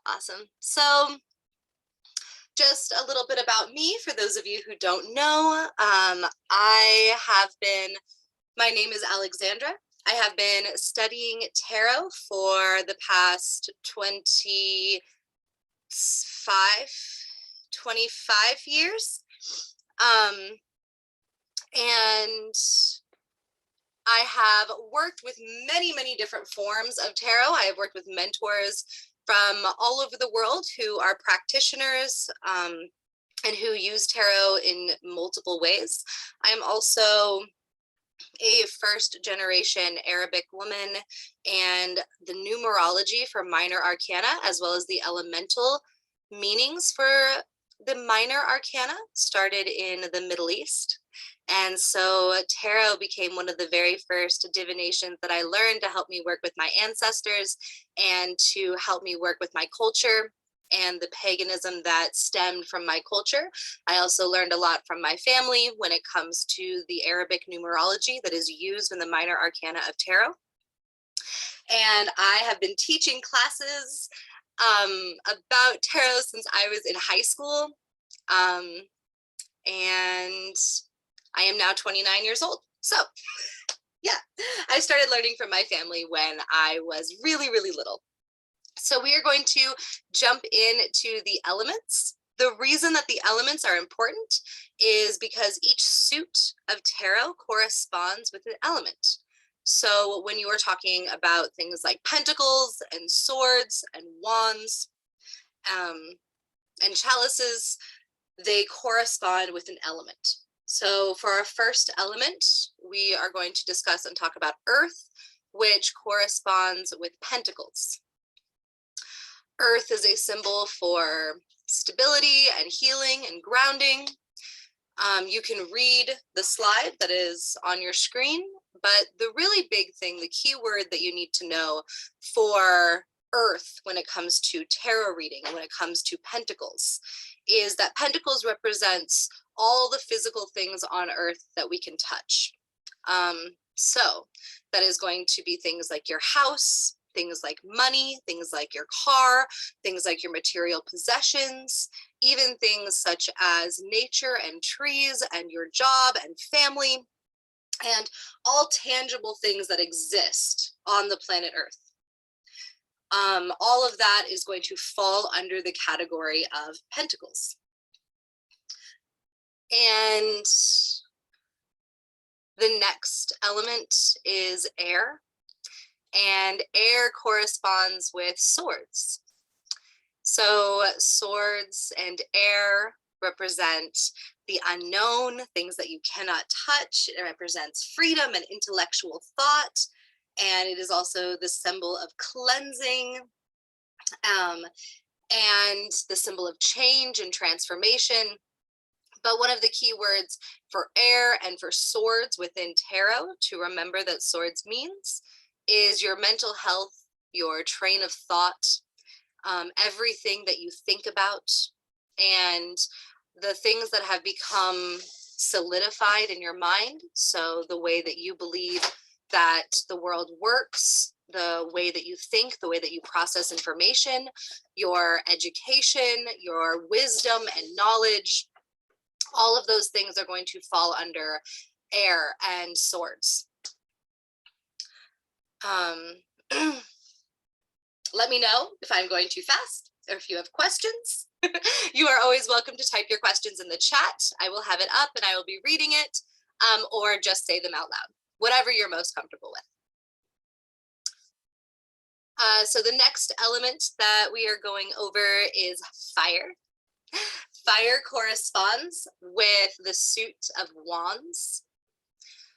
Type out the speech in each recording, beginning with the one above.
Awesome. So, just a little bit about me for those of you who don't know. My name is Alexandra. I have been studying tarot for the past 25 years. Um, and I have worked with many, many different forms of tarot. I have worked with mentors from all over the world who are practitioners and who use tarot in multiple ways. I am also a first generation Arabic woman, and the numerology for minor arcana, as well as the elemental meanings for the minor arcana, started in the Middle East. And so tarot became one of the very first divinations that I learned to help me work with my ancestors and to help me work with my culture and the paganism that stemmed from my culture. I also learned a lot from my family when it comes to the Arabic numerology that is used in the minor arcana of tarot. And I have been teaching classes about tarot since I was in high school. And I am now 29 years old. So yeah, I started learning from my family when I was really, really little. So we are going to jump into the elements. The reason that the elements are important is because each suit of tarot corresponds with an element. So when you are talking about things like pentacles and swords and wands and chalices, they correspond with an element. So for our first element, we are going to discuss and talk about earth, which corresponds with pentacles. Earth is a symbol for stability and healing and grounding. You can read the slide that is on your screen, but the really big thing, the key word that you need to know for earth when it comes to tarot reading and when it comes to pentacles is that pentacles represents all the physical things on earth that we can touch. So that is going to be things like your house, things like money, things like your car, things like your material possessions, even things such as nature and trees and your job and family, and all tangible things that exist on the planet Earth. All of that is going to fall under the category of pentacles. And the next element is air. And air corresponds with swords. So swords and air represent the unknown, things that you cannot touch. It represents freedom and intellectual thought. And it is also the symbol of cleansing and the symbol of change and transformation. But one of the key words for air and for swords within tarot to remember that swords means is your mental health, your train of thought, everything that you think about, and the things that have become solidified in your mind. So the way that you believe that the world works, the way that you think, the way that you process information, your education, your wisdom and knowledge, all of those things are going to fall under air and swords. Let me know if I'm going too fast or if you have questions. You are always welcome to type your questions in the chat. I will have it up and I will be reading it, or just say them out loud, whatever you're most comfortable with. So the next element that we are going over is fire. Fire corresponds with the suit of wands.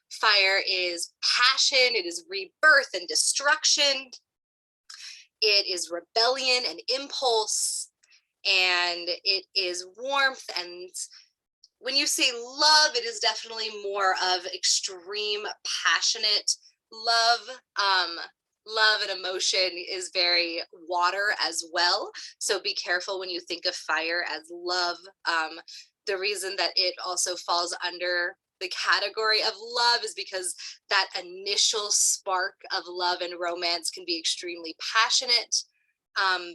Fire is passion, it is rebirth and destruction. It is rebellion and impulse, and it is warmth. And when you say love, it is definitely more of extreme, passionate love. Love and emotion is very water as well. So be careful when you think of fire as love. The reason that it also falls under the category of love is because that initial spark of love and romance can be extremely passionate.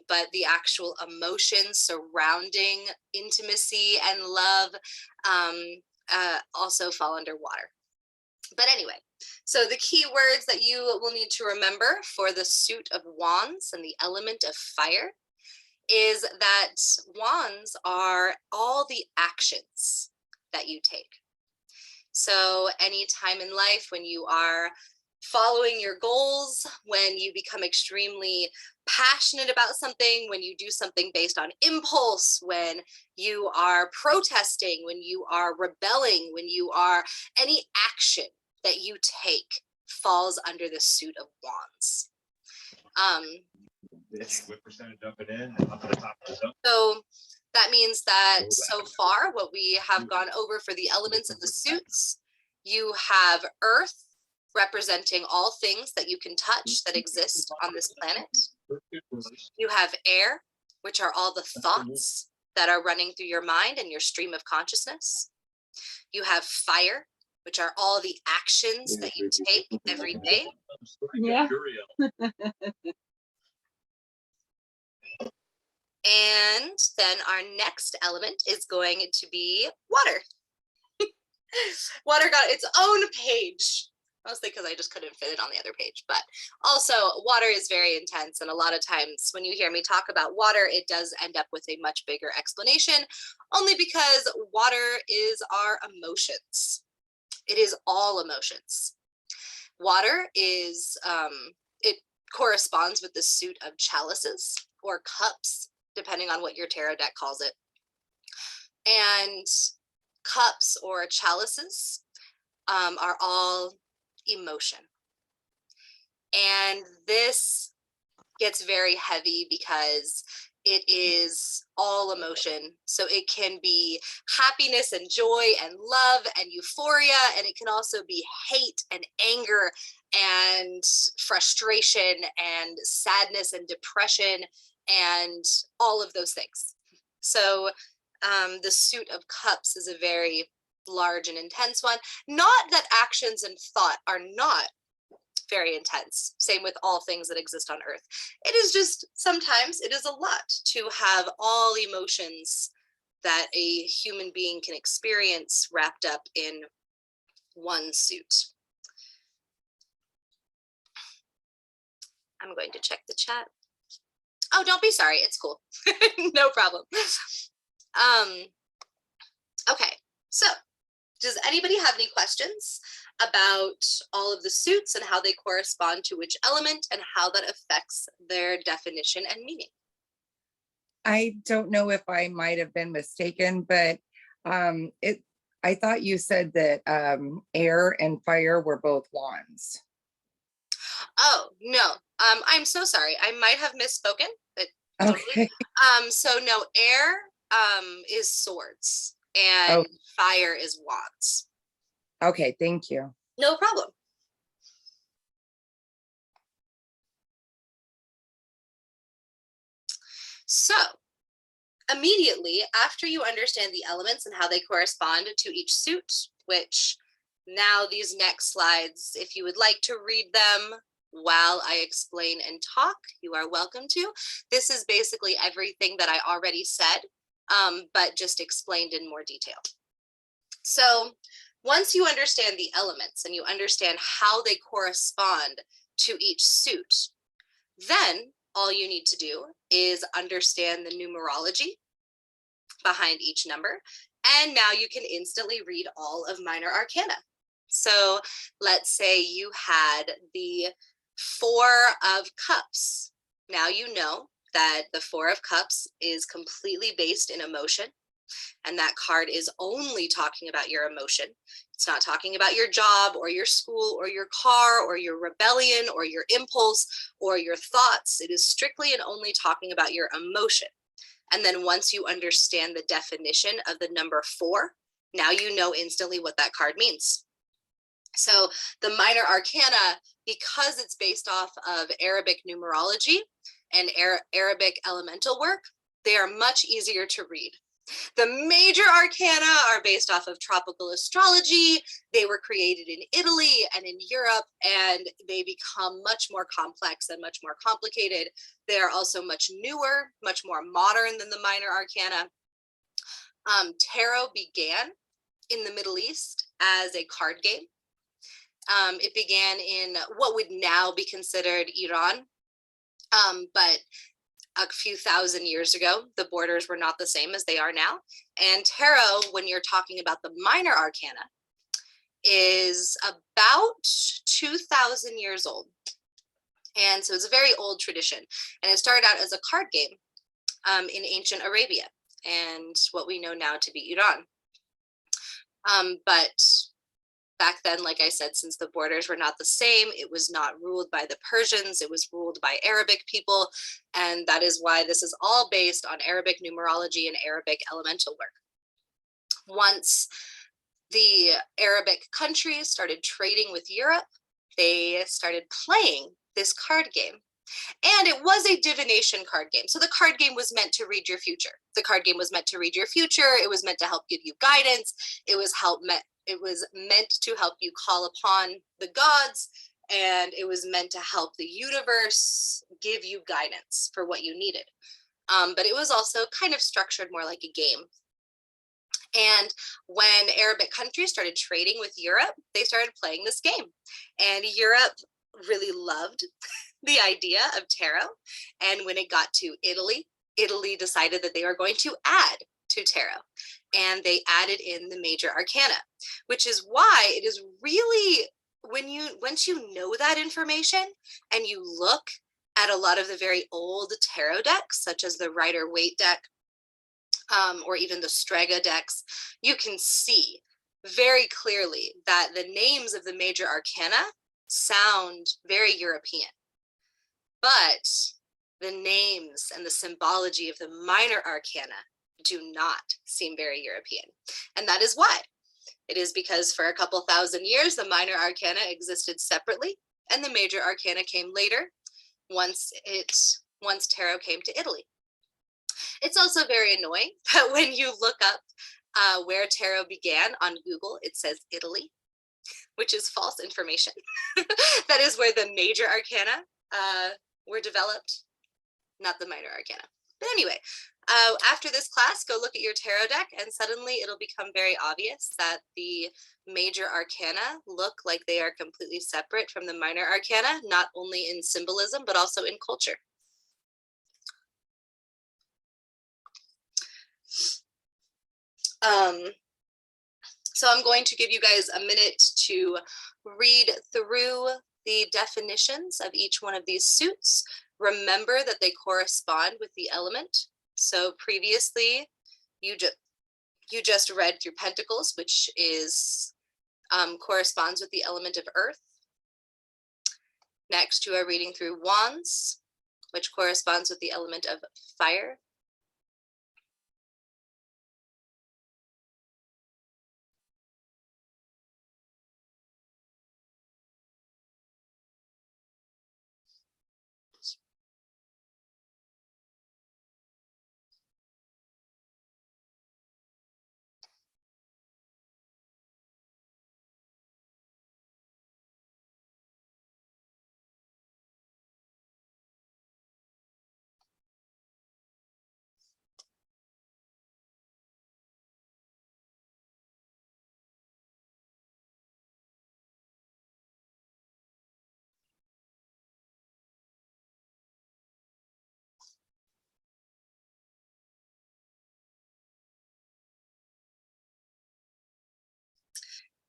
but the actual emotions surrounding intimacy and love also fall under water. But anyway, so the key words that you will need to remember for the suit of wands and the element of fire is that wands are all the actions that you take. So any time in life when you are following your goals, when you become extremely passionate about something, when you do something based on impulse, when you are protesting, when you are rebelling, when you are any action that you take falls under the suit of wands. So that means that so far what we have gone over for the elements of the suits, you have earth representing all things that you can touch that exist on this planet. You have air, which are all the thoughts that are running through your mind and your stream of consciousness. You have fire, which are all the actions that you take every day. Yeah. And then our next element is going to be water. Water got its own page, mostly because I just couldn't fit it on the other page. But also, water is very intense. And a lot of times when you hear me talk about water, it does end up with a much bigger explanation, only because water is our emotions. It is all emotions. Water is, it corresponds with the suit of chalices or cups, depending on what your tarot deck calls it. And cups or chalices are all emotion. And this gets very heavy because it is all emotion. So it can be happiness and joy and love and euphoria, and it can also be hate and anger and frustration and sadness and depression and all of those things. So the suit of cups is a very large and intense one. Not that actions and thought are not very intense. Same with all things that exist on earth. It is just sometimes it is a lot to have all emotions that a human being can experience wrapped up in one suit. I'm going to check the chat. Oh, don't be sorry. It's cool. No problem. Okay, so does anybody have any questions about all of the suits and how they correspond to which element and how that affects their definition and meaning? I don't know if I might have been mistaken, but I thought you said that air and fire were both wands. Oh, no. I'm so sorry. I might have misspoken. Totally. Okay. So no, air is swords and fire is wands. Okay, thank you. No problem. So immediately after you understand the elements and how they correspond to each suit, which now these next slides, if you would like to read them while I explain and talk, you are welcome to. This is basically everything that I already said, but just explained in more detail. So once you understand the elements and you understand how they correspond to each suit, then all you need to do is understand the numerology behind each number. And now you can instantly read all of minor arcana. So let's say you had the 4 of Cups. Now you know that the 4 of Cups is completely based in emotion. And that card is only talking about your emotion. It's not talking about your job or your school or your car or your rebellion or your impulse or your thoughts. It is strictly and only talking about your emotion. And then once you understand the definition of the number 4, now you know instantly what that card means. So the minor arcana, because it's based off of Arabic numerology and Arabic elemental work, they are much easier to read. The major arcana are based off of tropical astrology. They were created in Italy and in Europe, and they become much more complex and much more complicated. They are also much newer, much more modern than the minor arcana. Tarot began in the Middle East as a card game. It began in what would now be considered Iran, but a few thousand years ago, the borders were not the same as they are now. And tarot, when you're talking about the minor arcana, is about 2,000 years old. And so it's a very old tradition. And it started out as a card game in ancient Arabia and what we know now to be Iran. But back then, like I said, since the borders were not the same, it was not ruled by the Persians, it was ruled by Arabic people. And that is why this is all based on Arabic numerology and Arabic elemental work. Once the Arabic countries started trading with Europe, they started playing this card game. And it was a divination card game. So the card game was meant to read your future. The card game was meant to read your future. It was meant to help give you guidance. It was meant to help you call upon the gods, and it was meant to help the universe give you guidance for what you needed. But it was also kind of structured more like a game. And when Arabic countries started trading with Europe, they started playing this game. And Europe really loved the idea of tarot. And when it got to Italy, Italy decided that they were going to add to tarot. And they added in the major arcana, which is why it is really, once you know that information and you look at a lot of the very old tarot decks, such as the Rider-Waite deck, or even the Strega decks, you can see very clearly that the names of the major arcana sound very European. But the names and the symbology of the minor arcana do not seem very European. And that is why. It is because for a couple thousand years, the minor arcana existed separately, and the major arcana came later once tarot came to Italy. It's also very annoying that when you look up where tarot began on Google, it says Italy, which is false information. That is where the major arcana were developed, not the minor arcana. But anyway, after this class, go look at your tarot deck, and suddenly it'll become very obvious that the major arcana look like they are completely separate from the minor arcana, not only in symbolism, but also in culture. So I'm going to give you guys a minute to read through the definitions of each one of these suits. Remember that they correspond with the element. So previously, you just read through Pentacles, which is corresponds with the element of Earth. Next, you are reading through Wands, which corresponds with the element of Fire.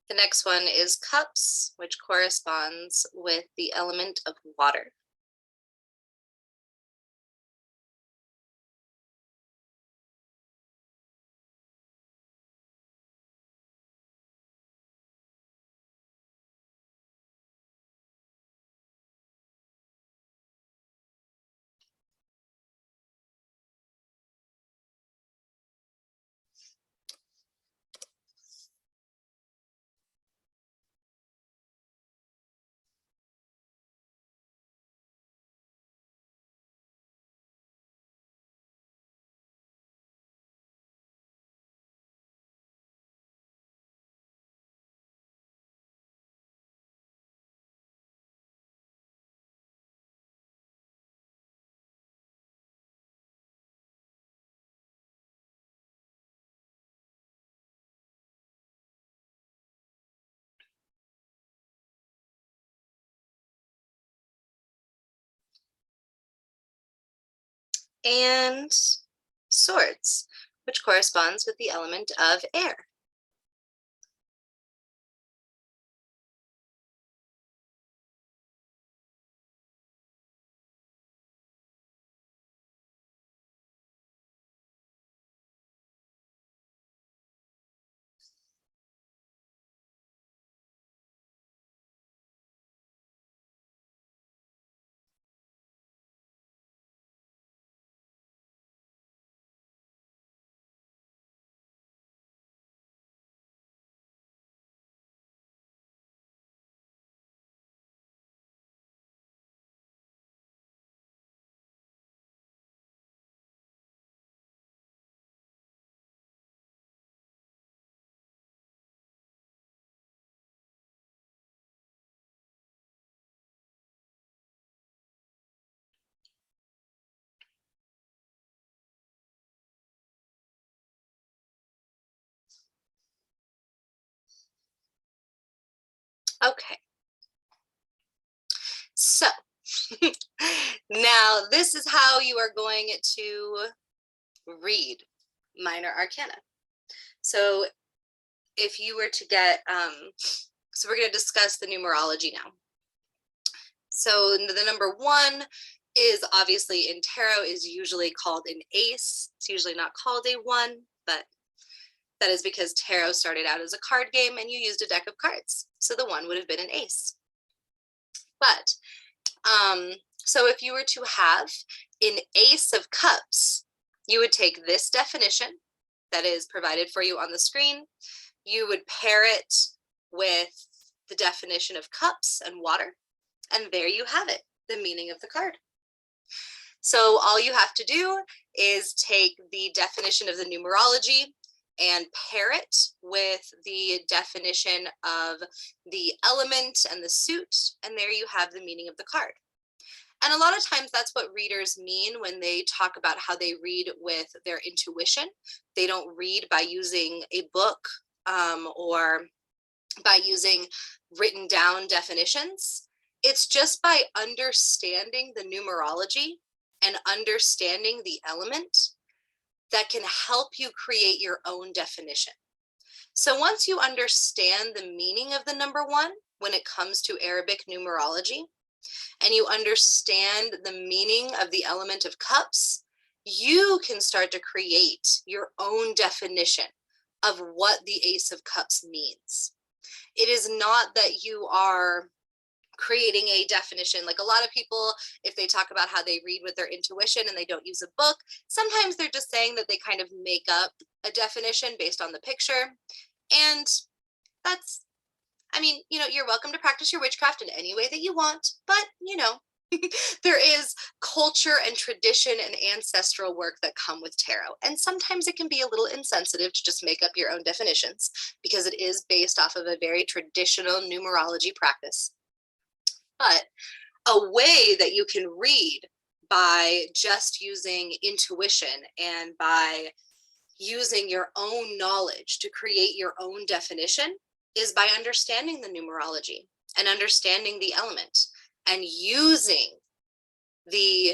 The next one is Cups, which corresponds with the element of water. and swords, which corresponds with the element of air. Okay, so now this is how you are going to read minor arcana. So if you were to get, so we're going to discuss the numerology now. So the number 1 is obviously in tarot is usually called an ace. It's usually not called a 1, but that is because tarot started out as a card game and you used a deck of cards. So the 1 would have been an ace. But so if you were to have an ace of cups, you would take this definition that is provided for you on the screen. You would pair it with the definition of cups and water, and there you have it, the meaning of the card. So all you have to do is take the definition of the numerology and pair it with the definition of the element and the suit, and there you have the meaning of the card. And a lot of times that's what readers mean when they talk about how they read with their intuition. They don't read by using a book or by using written down definitions. It's just by understanding the numerology and understanding the element that can help you create your own definition. So once you understand the meaning of the number 1 when it comes to Arabic numerology, and you understand the meaning of the element of cups, you can start to create your own definition of what the Ace of Cups means. It is not that you are creating a definition. Like a lot of people, if they talk about how they read with their intuition and they don't use a book, sometimes they're just saying that they kind of make up a definition based on the picture. And that's, I mean, you know, you're welcome to practice your witchcraft in any way that you want, but, you know, there is culture and tradition and ancestral work that come with tarot. And sometimes it can be a little insensitive to just make up your own definitions because it is based off of a very traditional numerology practice. But a way that you can read by just using intuition and by using your own knowledge to create your own definition is by understanding the numerology and understanding the element and using the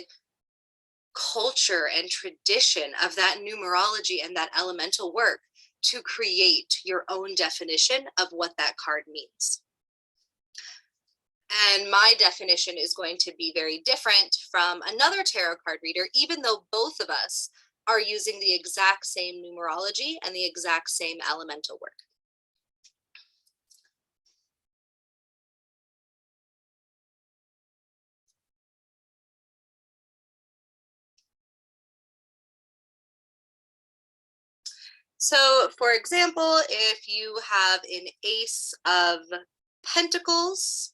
culture and tradition of that numerology and that elemental work to create your own definition of what that card means. And my definition is going to be very different from another tarot card reader, even though both of us are using the exact same numerology and the exact same elemental work. So for example, if you have an Ace of Pentacles,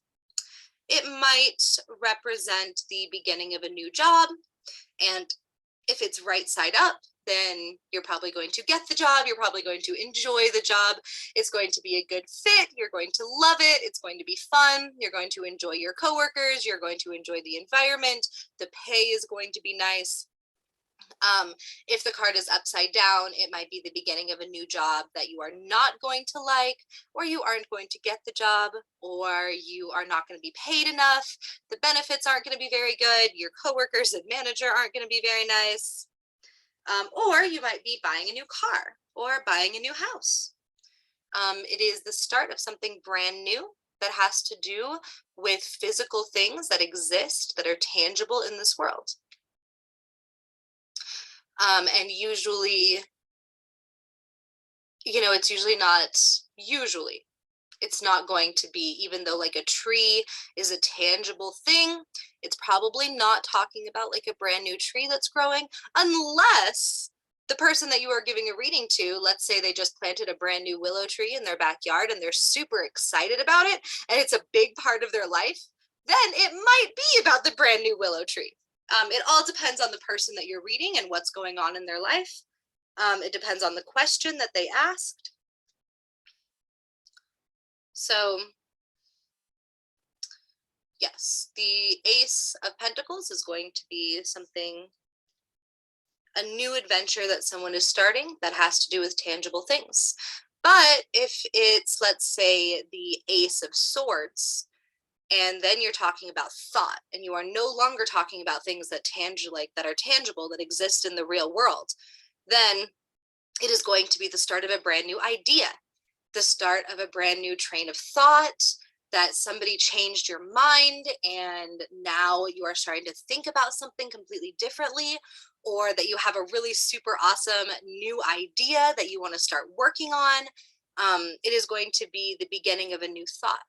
it might represent the beginning of a new job. And if it's right side up, then you're probably going to get the job. You're probably going to enjoy the job. It's going to be a good fit. You're going to love it. It's going to be fun. You're going to enjoy your coworkers. You're going to enjoy the environment. The pay is going to be nice. If the card is upside down, it might be the beginning of a new job that you are not going to like, or you aren't going to get the job, or you are not going to be paid enough. The benefits aren't going to be very good. Your coworkers and manager aren't going to be very nice. Or you might be buying a new car or buying a new house. It is the start of something brand new that has to do with physical things that exist that are tangible in this world. And usually, it's usually it's not going to be, even though like a tree is a tangible thing, it's probably not talking about like a brand new tree that's growing, unless the person that you are giving a reading to, let's say they just planted a brand new willow tree in their backyard and they're super excited about it and it's a big part of their life, then it might be about the brand new willow tree. It all depends on the person that you're reading and what's going on in their life. It depends on the question that they asked. So, yes, the Ace of Pentacles is going to be something, a new adventure that someone is starting that has to do with tangible things. But if it's, let's say, the Ace of Swords, and then you're talking about thought, and you are no longer talking about things that are tangible, that exist in the real world, then it is going to be the start of a brand new idea, the start of a brand new train of thought, that somebody changed your mind and now you are starting to think about something completely differently, or that you have a really super awesome new idea that you want to start working on. It is going to be the beginning of a new thought.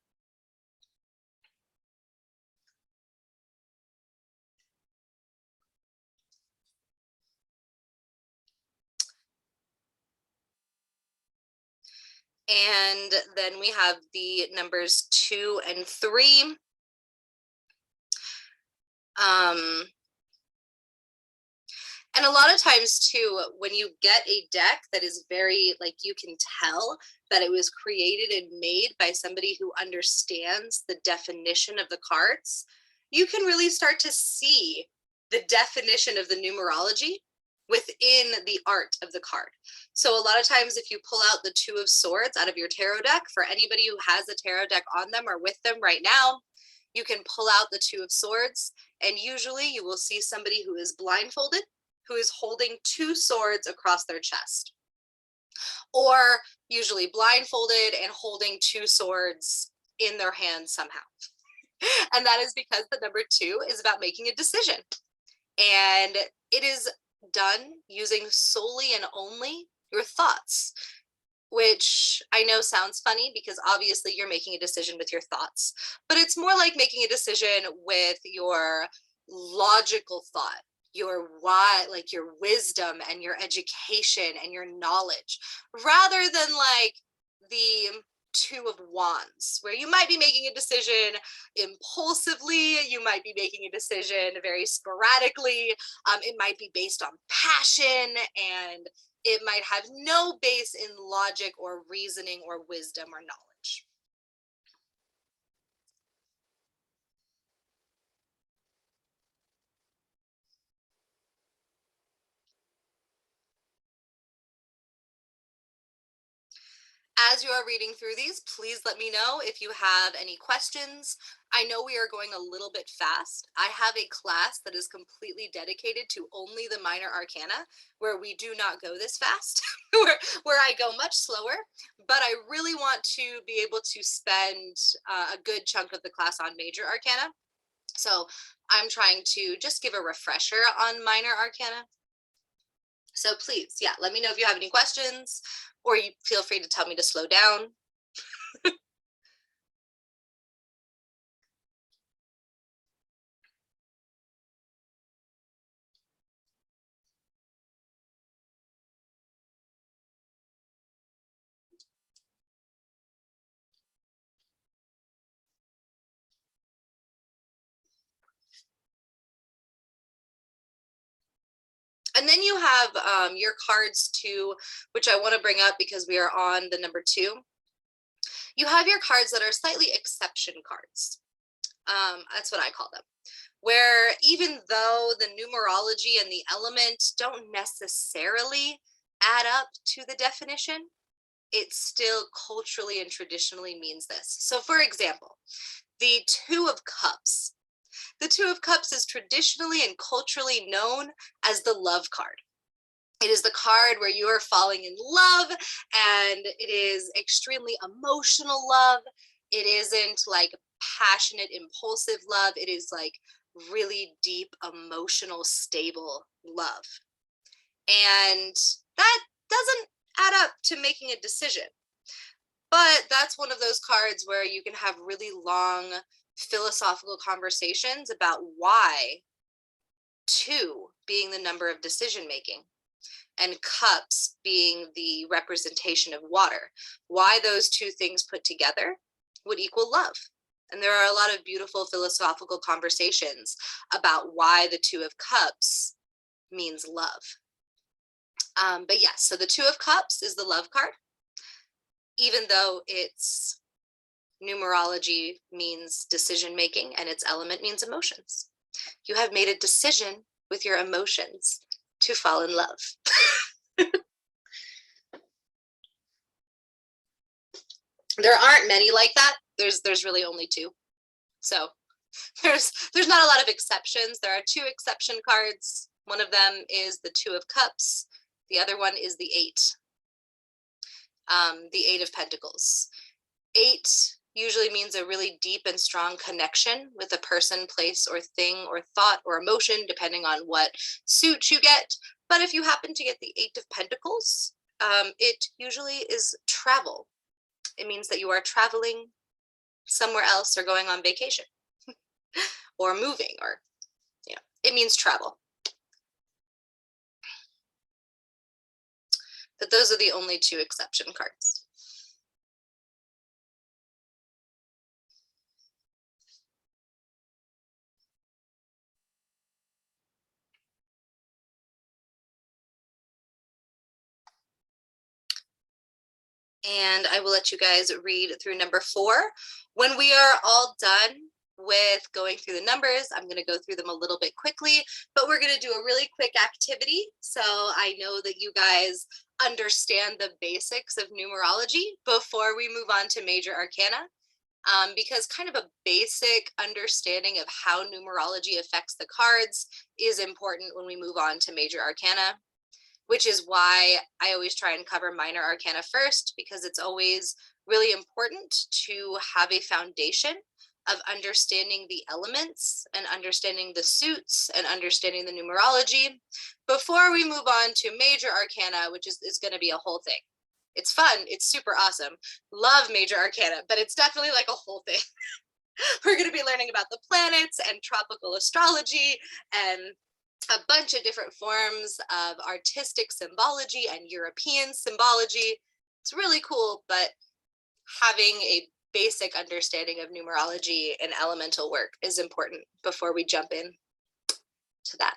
And then we have the numbers 2 and 3. And a lot of times too, when you get a deck that is very, like, you can tell that it was created and made by somebody who understands the definition of the cards, you can really start to see the definition of the numerology within the art of the card. So a lot of times if you pull out the 2 of Swords out of your tarot deck, for anybody who has a tarot deck on them or with them right now, you can pull out the 2 of Swords, and usually you will see somebody who is blindfolded, who is holding 2 swords across their chest, or usually blindfolded and holding 2 swords in their hands somehow. And that is because the number 2 is about making a decision. And it is done using solely and only your thoughts, which I know sounds funny because obviously you're making a decision with your thoughts, but it's more like making a decision with your logical thought, your why, like your wisdom and your education and your knowledge, rather than like the 2 of Wands, where you might be making a decision impulsively, you might be making a decision very sporadically, it might be based on passion, and it might have no base in logic or reasoning or wisdom or knowledge. As you are reading through these, please let me know if you have any questions. I know we are going a little bit fast. I have a class that is completely dedicated to only the minor arcana, where we do not go this fast, where I go much slower, but I really want to be able to spend a good chunk of the class on major arcana. So I'm trying to just give a refresher on minor arcana. So please, yeah, let me know if you have any questions, or you feel free to tell me to slow down. And then you have your cards too, which I want to bring up because we are on the number 2. You have your cards that are slightly exception cards. That's what I call them, where even though the numerology and the element don't necessarily add up to the definition, it still culturally and traditionally means this. So for example, the Two of Cups. The Two of Cups is traditionally and culturally known as the love card. It is the card where you are falling in love, and it is extremely emotional love. It isn't like passionate, impulsive love. It is like really deep, emotional, stable love. And that doesn't add up to making a decision. But that's one of those cards where you can have really long philosophical conversations about why two being the number of decision making and cups being the representation of water, why those two things put together would equal love. And there are a lot of beautiful philosophical conversations about why the Two of Cups means love. But yes, so the Two of Cups is the love card, even though its numerology means decision making and its element means emotions. You have made a decision with your emotions to fall in love. There aren't many like that. There's really only two. So there's not a lot of exceptions. There are two exception cards. One of them is the Two of Cups. The other one is the Eight. The Eight of Pentacles. Eight usually means a really deep and strong connection with a person, place, or thing, or thought, or emotion, depending on what suit you get. But if you happen to get the Eight of Pentacles, it usually is travel. It means that you are traveling somewhere else or going on vacation or moving, or, you know, it means travel. But those are the only two exception cards. And I will let you guys read through number 4. When we are all done with going through the numbers, I'm going to go through them a little bit quickly, but we're going to do a really quick activity. So I know that you guys understand the basics of numerology before we move on to major arcana, because kind of a basic understanding of how numerology affects the cards is important when we move on to major arcana, which is why I always try and cover minor arcana first, because it's always really important to have a foundation of understanding the elements and understanding the suits and understanding the numerology before we move on to major arcana, which is going to be a whole thing. It's fun. It's super awesome. Love major arcana, but it's definitely like a whole thing. We're going to be learning about the planets and tropical astrology and a bunch of different forms of artistic symbology and European symbology. It's really cool, but having a basic understanding of numerology and elemental work is important before we jump in to that.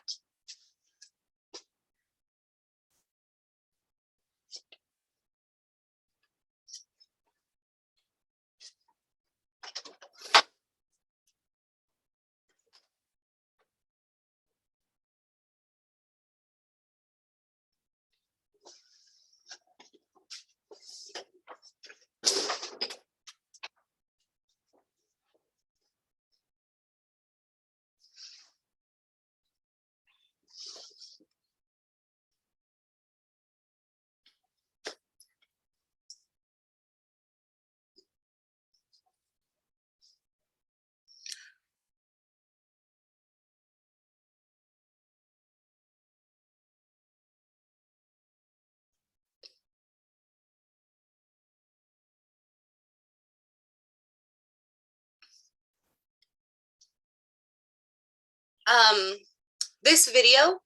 This video,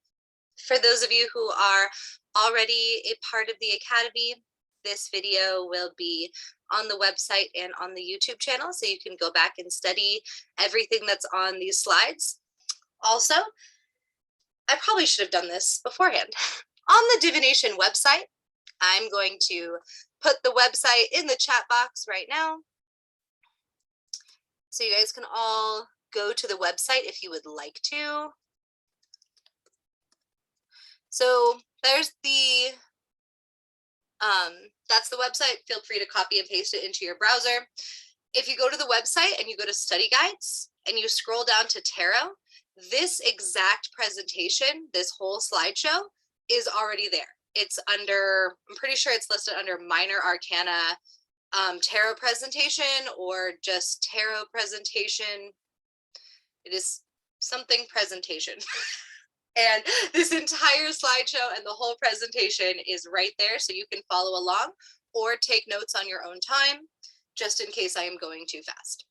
for those of you who are already a part of the Academy, this video will be on the website and on the YouTube channel, so you can go back and study everything that's on these slides. Also, I probably should have done this beforehand. On the DiviNation website, I'm going to put the website in the chat box right now, so you guys can all go to the website if you would like to. So there's that's the website. Feel free to copy and paste it into your browser. If you go to the website and you go to study guides and you scroll down to tarot, this exact presentation, this whole slideshow is already there. It's under, I'm pretty sure it's listed under minor arcana tarot presentation or just tarot presentation. It is something presentation. And this entire slideshow and the whole presentation is right there, so you can follow along or take notes on your own time, just in case I am going too fast.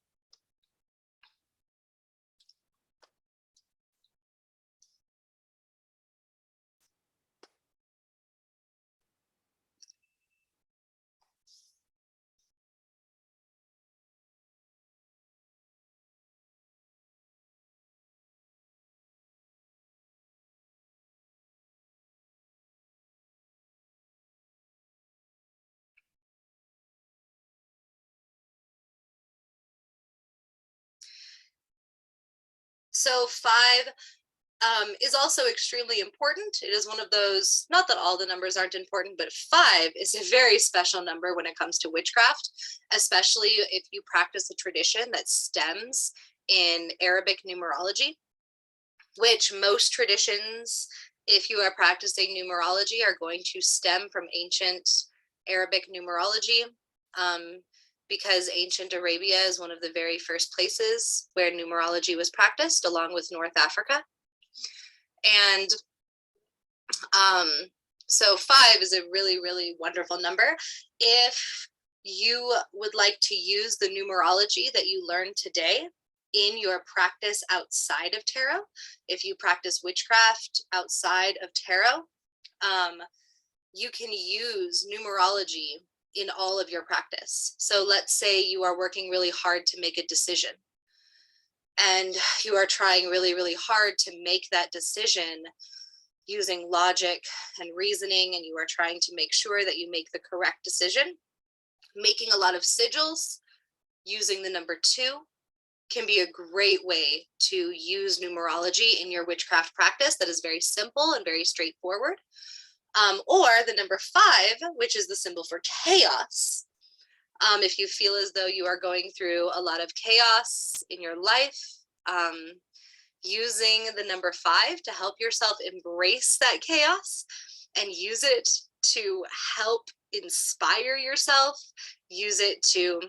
So 5 is also extremely important. It is one of those, not that all the numbers aren't important, but 5 is a very special number when it comes to witchcraft, especially if you practice a tradition that stems in Arabic numerology, which most traditions, if you are practicing numerology, are going to stem from ancient Arabic numerology. Because ancient Arabia is one of the very first places where numerology was practiced, along with North Africa. And so 5 is a really, really wonderful number. If you would like to use the numerology that you learned today in your practice outside of tarot, if you practice witchcraft outside of tarot, you can use numerology in all of your practice. So let's say you are working really hard to make a decision, and you are trying really, really hard to make that decision using logic and reasoning, and you are trying to make sure that you make the correct decision. Making a lot of sigils using the number 2 can be a great way to use numerology in your witchcraft practice that is very simple and very straightforward. Or the number 5, which is the symbol for chaos. If you feel as though you are going through a lot of chaos in your life, using the number 5 to help yourself embrace that chaos and use it to help inspire yourself, use it to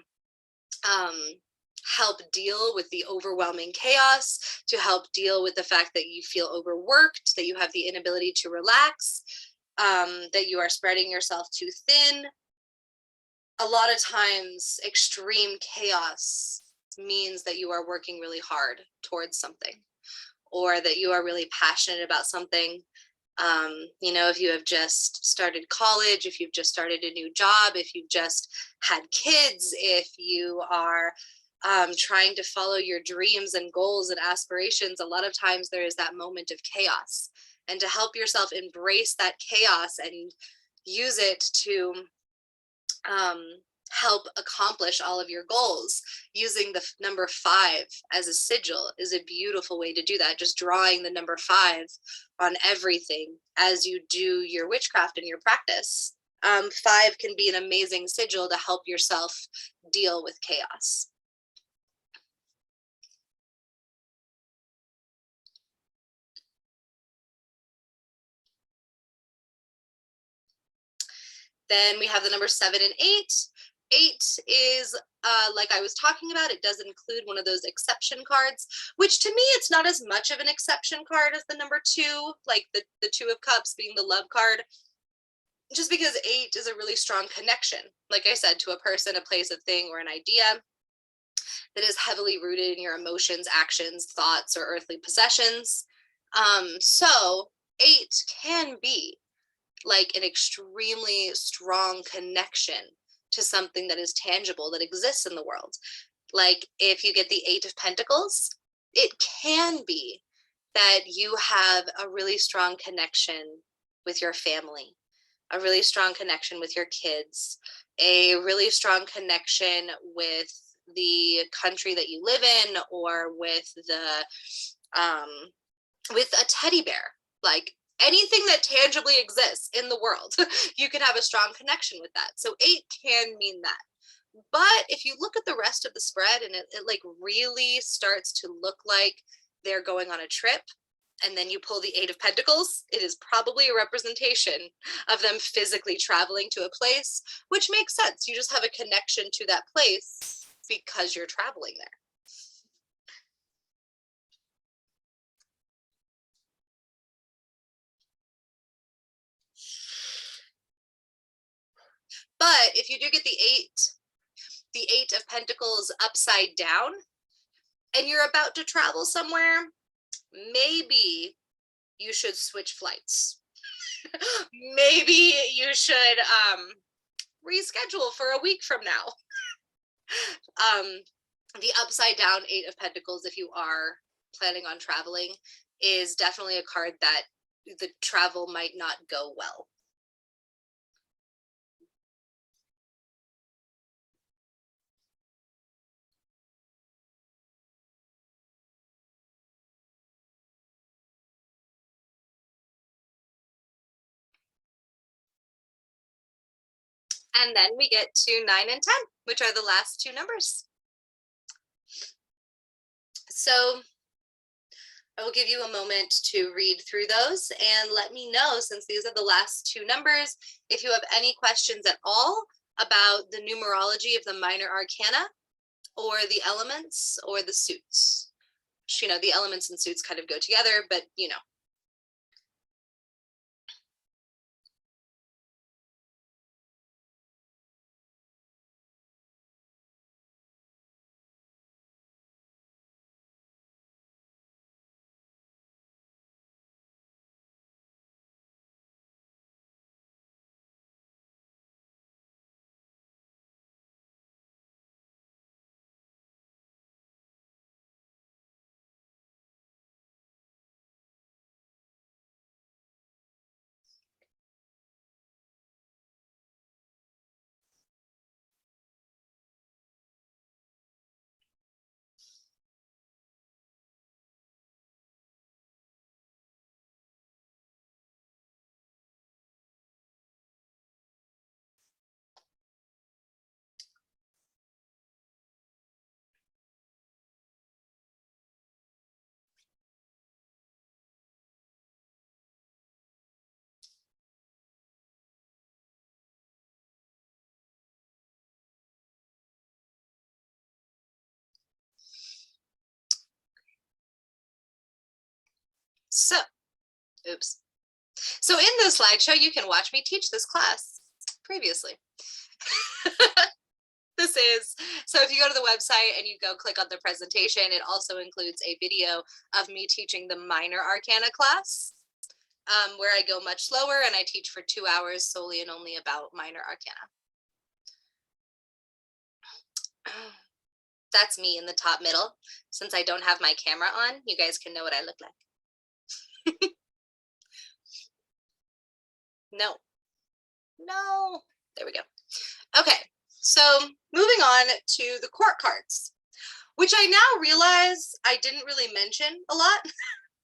help deal with the overwhelming chaos, to help deal with the fact that you feel overworked, that you have the inability to relax, that you are spreading yourself too thin. A lot of times, extreme chaos means that you are working really hard towards something, or that you are really passionate about something. You know, if you have just started college, if you've just started a new job, if you've just had kids, if you are trying to follow your dreams and goals and aspirations, a lot of times there is that moment of chaos. And to help yourself embrace that chaos and use it to help accomplish all of your goals, using the number 5 as a sigil is a beautiful way to do that. Just drawing the number 5 on everything as you do your witchcraft and your practice. 5 can be an amazing sigil to help yourself deal with chaos. Then we have the number 7 and 8. 8 is, like I was talking about, it does include one of those exception cards, which to me, it's not as much of an exception card as the number 2, like the 2 of Cups being the love card, just because 8 is a really strong connection, like I said, to a person, a place, a thing, or an idea that is heavily rooted in your emotions, actions, thoughts, or earthly possessions. So 8 can be like an extremely strong connection to something that is tangible, that exists in the world. Like if you get the 8 of Pentacles, it can be that you have a really strong connection with your family, a really strong connection with your kids, a really strong connection with the country that you live in, or with with a teddy bear, like anything that tangibly exists in the world, you can have a strong connection with that. So 8 can mean that. But if you look at the rest of the spread, and it like really starts to look like they're going on a trip, and then you pull the 8 of Pentacles, it is probably a representation of them physically traveling to a place, which makes sense. You just have a connection to that place because you're traveling there. But if you do get the 8 of Pentacles upside down, and you're about to travel somewhere, maybe you should switch flights. Maybe you should reschedule for a week from now. The upside down 8 of Pentacles, if you are planning on traveling, is definitely a card that the travel might not go well. And then we get to 9 and 10, which are the last 2 numbers. So I will give you a moment to read through those and let me know, since these are the last 2 numbers, if you have any questions at all about the numerology of the minor arcana, or the elements, or the suits. You know, the elements and suits kind of go together, but you know. So, oops. So in the slideshow, you can watch me teach this class previously. This is, so if you go to the website and you go click on the presentation, it also includes a video of me teaching the minor arcana class, where I go much slower and I teach for 2 hours solely and only about minor arcana. That's me in the top middle. Since I don't have my camera on, you guys can know what I look like. No, there we go. Okay, so moving on to the court cards, which I now realize I didn't really mention a lot.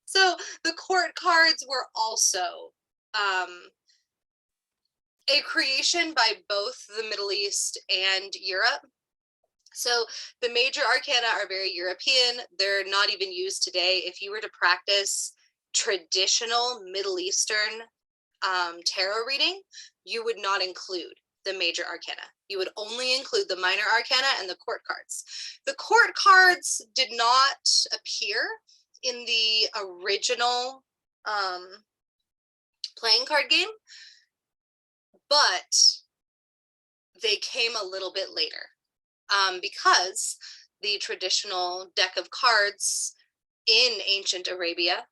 So the court cards were also a creation by both the Middle East and Europe. So the major arcana are very European. They're not even used today. If you were to practice traditional Middle Eastern tarot reading, you would not include the major arcana. You would only include the minor arcana and the court cards. The court cards did not appear in the original playing card game, but they came a little bit later, because the traditional deck of cards in ancient Arabia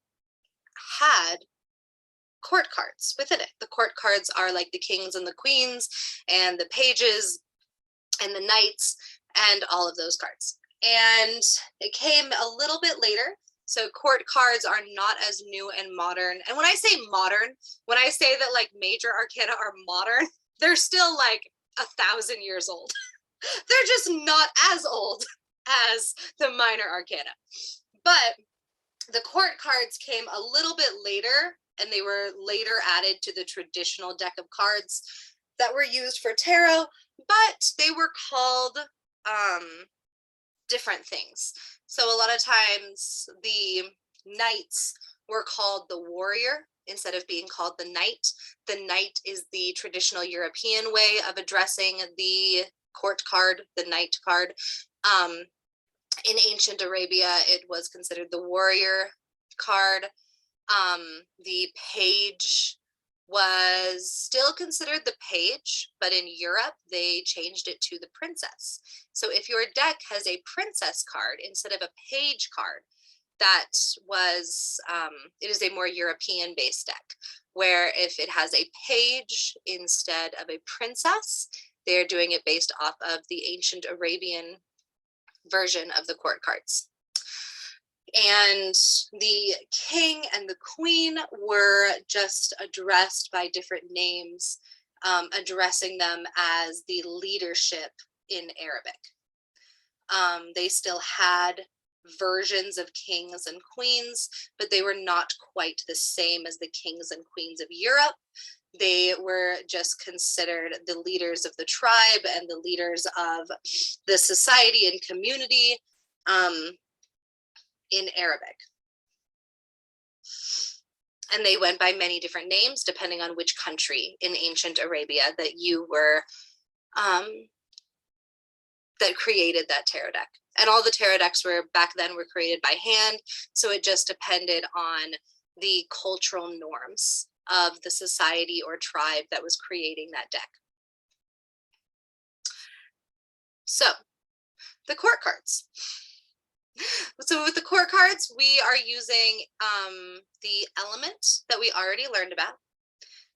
had court cards within it. The court cards are like the kings and the queens and the pages and the knights and all of those cards. And it came a little bit later. So court cards are not as new and modern. And when I say modern, when I say that like major arcana are modern, they're still like 1,000 years old. They're just not as old as the minor arcana. But the court cards came a little bit later, and they were later added to the traditional deck of cards that were used for tarot, but they were called different things. So a lot of times the knights were called the warrior instead of being called the knight. The knight is the traditional European way of addressing the court card, the knight card. In ancient Arabia, it was considered the warrior card. The page was still considered the page, but in Europe, they changed it to the princess. So if your deck has a princess card instead of a page card, that was, it is a more European-based deck, where if it has a page instead of a princess, they're doing it based off of the ancient Arabian version of the court cards. And the king and the queen were just addressed by different names, addressing them as the leadership in Arabic. They still had versions of kings and queens, but they were not quite the same as the kings and queens of Europe. They were just considered the leaders of the tribe and the leaders of the society and community in Arabic. And they went by many different names depending on which country in ancient Arabia that you were, that created that tarot deck. And all the tarot decks were back then were created by hand, so it just depended on the cultural norms of the society or tribe that was creating that deck. So, the court cards. So with the court cards, we are using the element that we already learned about,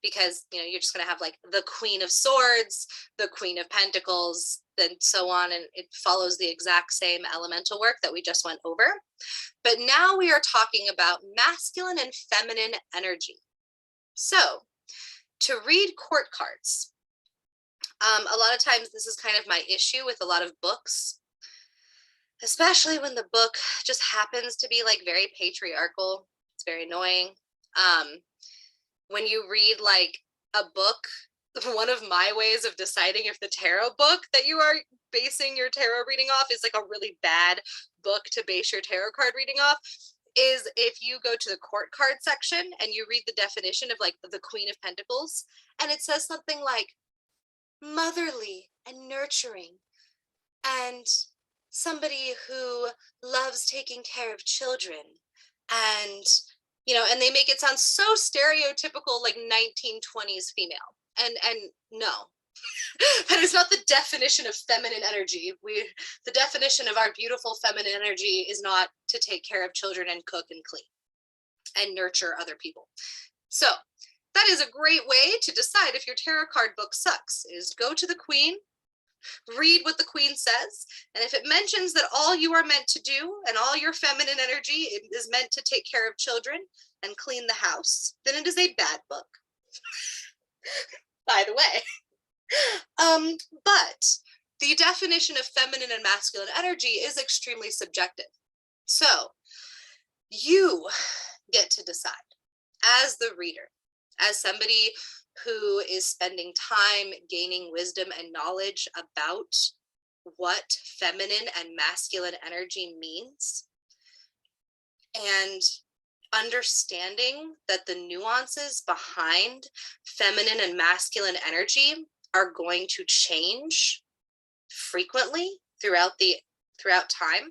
because you're just going to have like the Queen of Swords, the Queen of Pentacles, and so on, and it follows the exact same elemental work that we just went over. But now we are talking about masculine and feminine energy. So to read court cards, a lot of times this is kind of my issue with a lot of books, especially when the book just happens to be like very patriarchal. It's very annoying. When you read like a book, one of my ways of deciding if the tarot book that you are basing your tarot reading off is like a really bad book to base your tarot card reading off is if you go to the court card section and you read the definition of like the Queen of Pentacles, and it says something like motherly and nurturing and somebody who loves taking care of children, and and they make it sound so stereotypical, like 1920s female. And no, that is not the definition of feminine energy. The definition of our beautiful feminine energy is not to take care of children and cook and clean and nurture other people. So that is a great way to decide if your tarot card book sucks, is go to the Queen, read what the Queen says, and if it mentions that all you are meant to do and all your feminine energy is meant to take care of children and clean the house, then it is a bad book. By the way. But the definition of feminine and masculine energy is extremely subjective. So you get to decide as the reader, as somebody who is spending time gaining wisdom and knowledge about what feminine and masculine energy means, and understanding that the nuances behind feminine and masculine energy are going to change frequently throughout time.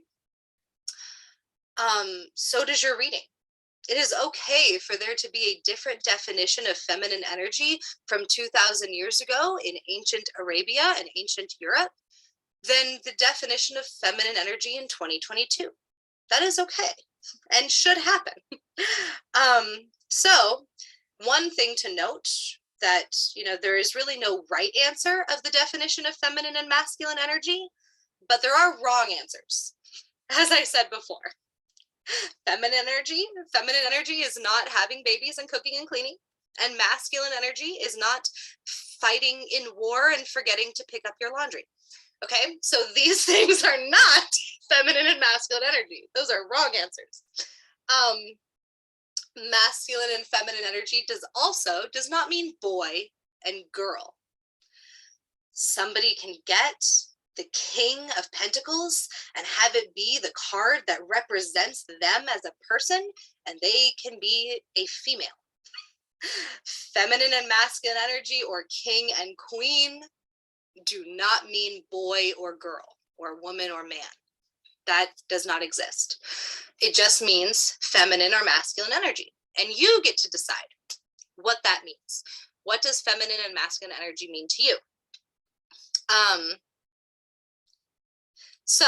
So does your reading. It is okay for there to be a different definition of feminine energy from 2,000 years ago in ancient Arabia and ancient Europe than the definition of feminine energy in 2022. That is okay and should happen. So one thing to note that, there is really no right answer of the definition of feminine and masculine energy, but there are wrong answers. As I said before, feminine energy is not having babies and cooking and cleaning, and masculine energy is not fighting in war and forgetting to pick up your laundry. Okay, so these things are not feminine and masculine energy. Those are wrong answers. Masculine and feminine energy does not mean boy and girl. Somebody can get the King of Pentacles and have it be the card that represents them as a person, and they can be a female. Feminine and masculine energy, or king and queen, do not mean boy or girl, or woman or man. That does not exist. It just means feminine or masculine energy. And you get to decide what that means. What does feminine and masculine energy mean to you? So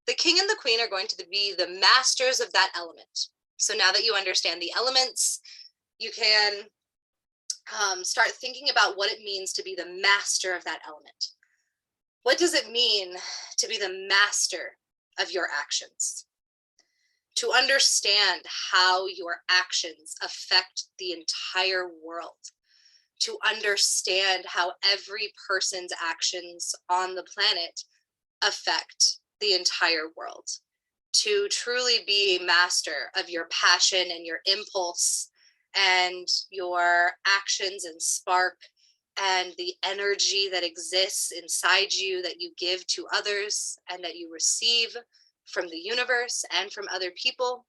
the king and the queen are going to be the masters of that element. So now that you understand the elements, you can start thinking about what it means to be the master of that element. What does it mean to be the master of your actions? To understand how your actions affect the entire world. To understand how every person's actions on the planet affect the entire world. To truly be a master of your passion and your impulse and your actions and spark and the energy that exists inside you that you give to others and that you receive from the universe and from other people.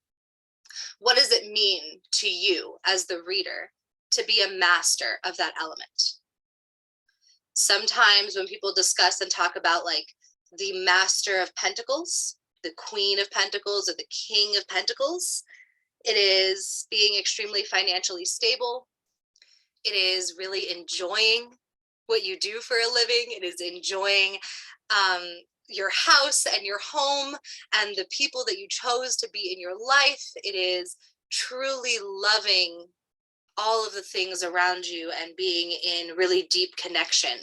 What does it mean to you as the reader to be a master of that element? Sometimes when people discuss and talk about like the master of pentacles, the queen of pentacles, or the king of pentacles, it is being extremely financially stable. It is really enjoying what you do for a living. It is enjoying your house and your home and the people that you chose to be in your life. It is truly loving all of the things around you and being in really deep connection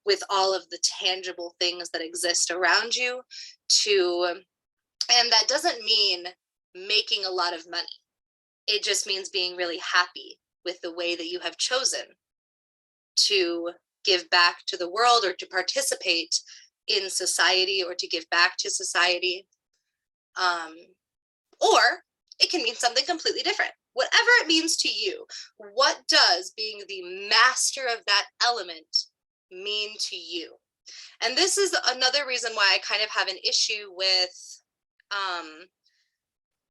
with all of the tangible things that exist around you. And that doesn't mean making a lot of money. It just means being really happy with the way that you have chosen to give back to the world or to participate in society or to give back to society. Or it can mean something completely different. Whatever it means to you, what does being the master of that element mean to you? And this is another reason why I kind of have an issue with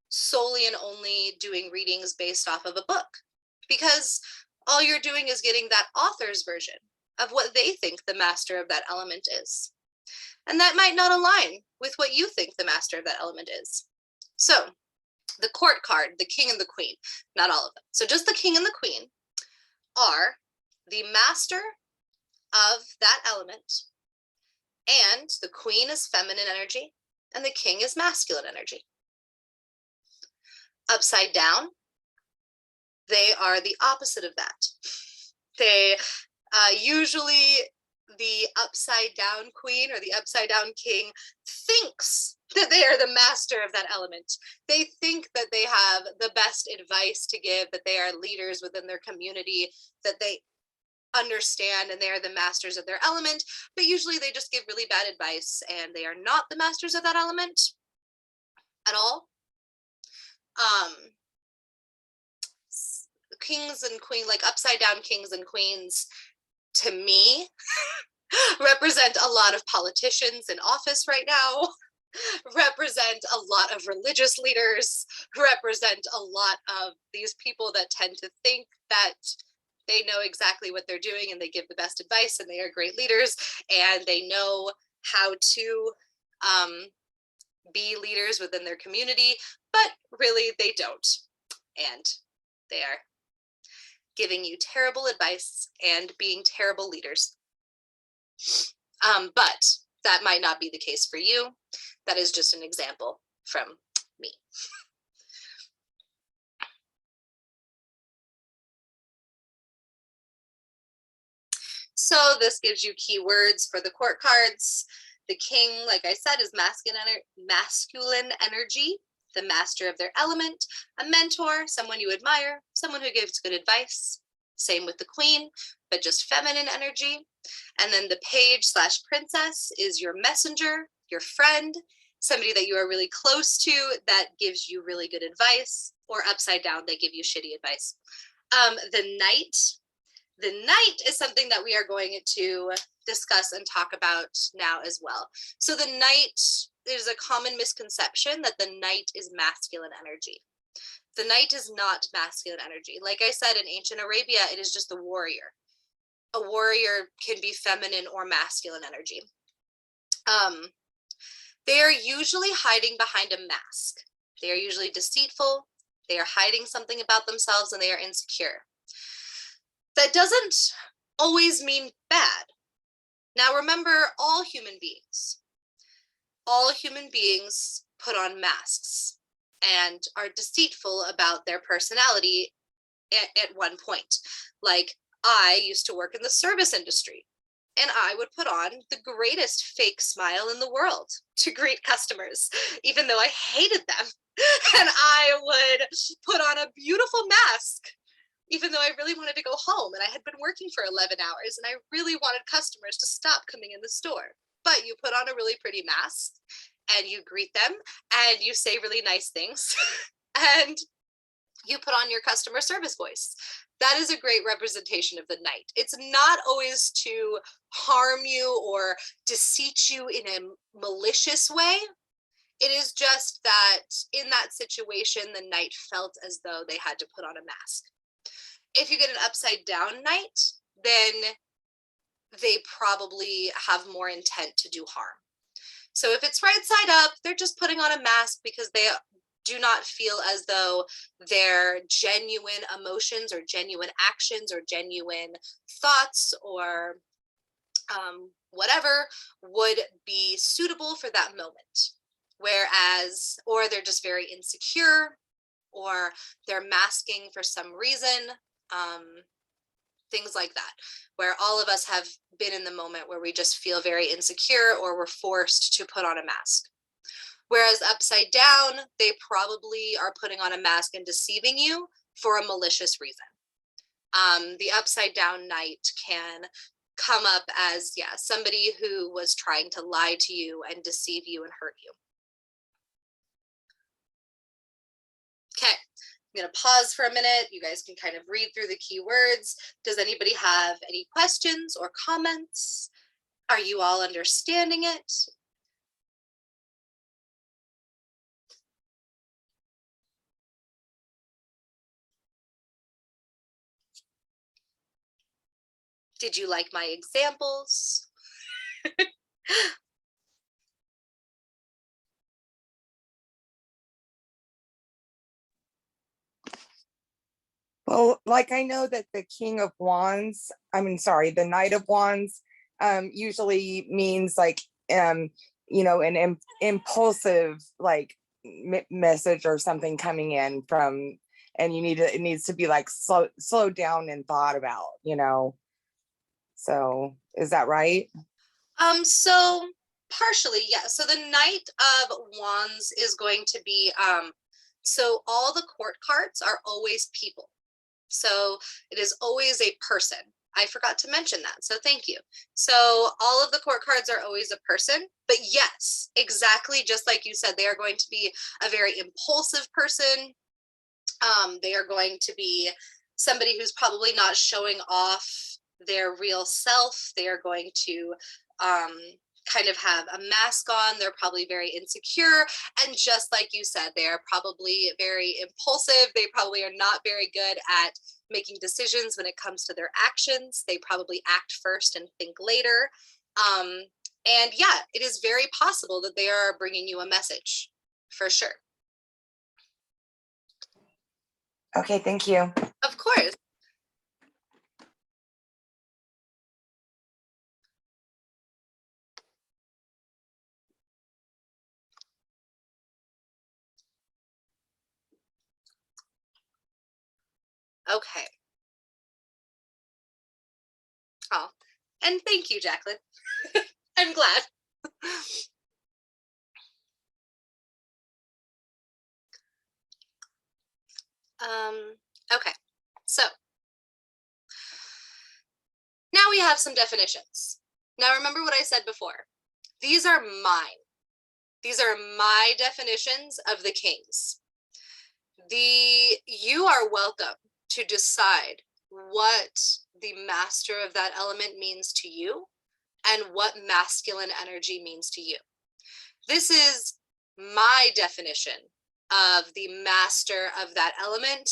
solely and only doing readings based off of a book, because all you're doing is getting that author's version of what they think the master of that element is. And that might not align with what you think the master of that element is. So the court card, the king and the queen, not all of them. So just the king and the queen are the master of that element, and the queen is feminine energy and the king is masculine energy. Upside down, they are the opposite of that. They usually, the upside down queen or the upside down king thinks that they are the master of that element. They think that they have the best advice to give, that they are leaders within their community, that they understand and they are the masters of their element, but usually they just give really bad advice and they are not the masters of that element at all. Kings and queens, like upside down kings and queens, to me represent a lot of politicians in office right now, represent a lot of religious leaders, represent a lot of these people that tend to think that they know exactly what they're doing and they give the best advice and they are great leaders and they know how to be leaders within their community, but really they don't. And they are giving you terrible advice and being terrible leaders. But that might not be the case for you. That is just an example from me. So this gives you keywords for the court cards. The king, like I said, is masculine energy, the master of their element, a mentor, someone you admire, someone who gives good advice. Same with the queen, but just feminine energy. And then the page/princess is your messenger, your friend, somebody that you are really close to that gives you really good advice, or upside down, they give you shitty advice. The knight is something that we are going to discuss and talk about now as well. So the knight, there's a common misconception that the knight is masculine energy. The knight is not masculine energy. Like I said, in ancient Arabia, it is just the warrior. A warrior can be feminine or masculine energy. They are usually hiding behind a mask. They are usually deceitful. They are hiding something about themselves, and they are insecure. That doesn't always mean bad. Now remember, all human beings put on masks and are deceitful about their personality at one point. Like, I used to work in the service industry, and I would put on the greatest fake smile in the world to greet customers, even though I hated them. And I would put on a beautiful mask, even though I really wanted to go home, and I had been working for 11 hours, and I really wanted customers to stop coming in the store. But you put on a really pretty mask, and you greet them, and you say really nice things, and you put on your customer service voice. That is a great representation of the knight. It's not always to harm you or deceit you in a malicious way. It is just that in that situation, the knight felt as though they had to put on a mask. If you get an upside down knight, then they probably have more intent to do harm. So if it's right side up, they're just putting on a mask because they do not feel as though their genuine emotions or genuine actions or genuine thoughts or whatever would be suitable for that moment. Whereas, or they're just very insecure, or they're masking for some reason, things like that, where all of us have been in the moment where we just feel very insecure or we're forced to put on a mask. Whereas upside down, they probably are putting on a mask and deceiving you for a malicious reason. The upside down knight can come up as, yeah, somebody who was trying to lie to you and deceive you and hurt you. Okay, I'm going to pause for a minute. You guys can kind of read through the keywords. Does anybody have any questions or comments? Are you all understanding it? Did you like my examples? Well, like I know that the King of Wands, the Knight of Wands, usually means like, an impulsive like message or something coming in from, and it needs to be like slowed down and thought about. So is that right? So partially, yeah. So the Knight of Wands is going to be, so all the court cards are always people. So it is always a person. I forgot to mention that, so thank you. So all of the court cards are always a person, but yes, exactly just like you said, they are going to be a very impulsive person. They are going to be somebody who's probably not showing off their real self. They are going to kind of have a mask on. They're probably very insecure. And just like you said, they are probably very impulsive. They probably are not very good at making decisions when it comes to their actions. They probably act first and think later. And yeah, it is very possible that they are bringing you a message, for sure. Okay, thank you. Of course. Okay. Oh, and thank you, Jacqueline. I'm glad. Okay, so we have some definitions. Now, remember what I said before. These are mine. These are my definitions of the kings. You are welcome to decide what the master of that element means to you and what masculine energy means to you. This is my definition of the master of that element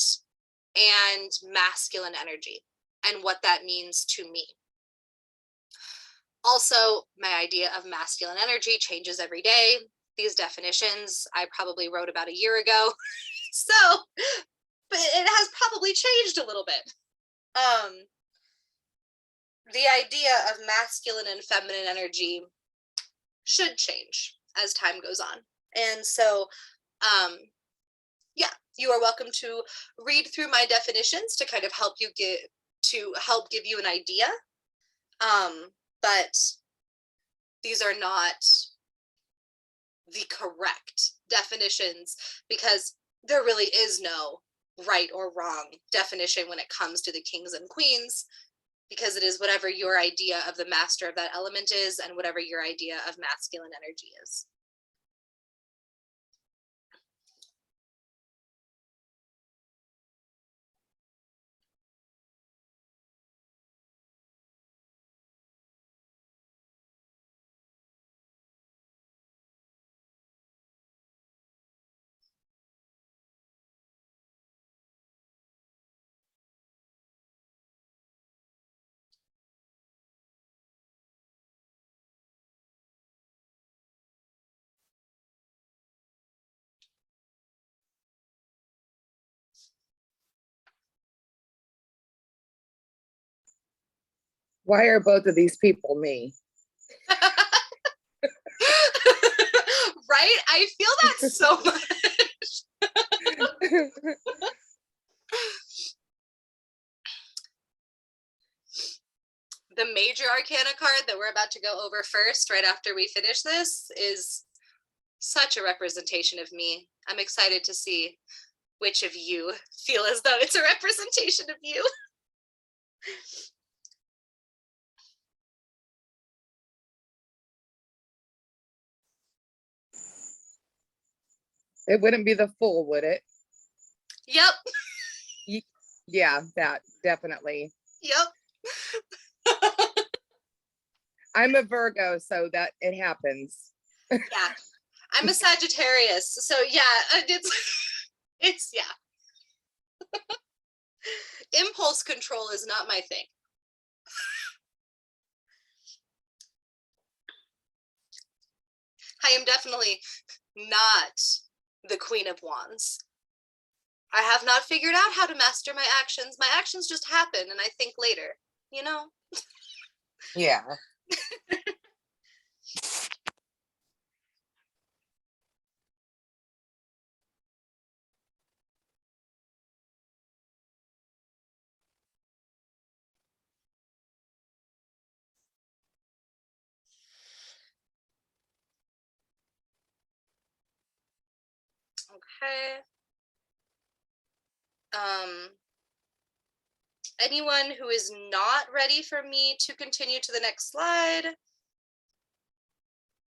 and masculine energy and what that means to me. Also, my idea of masculine energy changes every day. These definitions I probably wrote about a year ago. So, but it has probably changed a little bit. The idea of masculine and feminine energy should change as time goes on. And so, yeah, you are welcome to read through my definitions to kind of help you give you an idea. But these are not the correct definitions because there really is no right or wrong definition when it comes to the kings and queens, because it is whatever your idea of the master of that element is and whatever your idea of masculine energy is. Why are both of these people me? Right? I feel that so much. The major arcana card that we're about to go over first, right after we finish this, is such a representation of me. I'm excited to see which of you feel as though it's a representation of you. It wouldn't be the Fool, would it? Yep. Yeah, that definitely. Yep. I'm a Virgo, so that it happens. Yeah. I'm a Sagittarius, so yeah, it's yeah. Impulse control is not my thing. I am definitely not the Queen of Wands. I have not figured out how to master my actions. My actions just happen and I think later, you know? Yeah. Okay. Anyone who is not ready for me to continue to the next slide,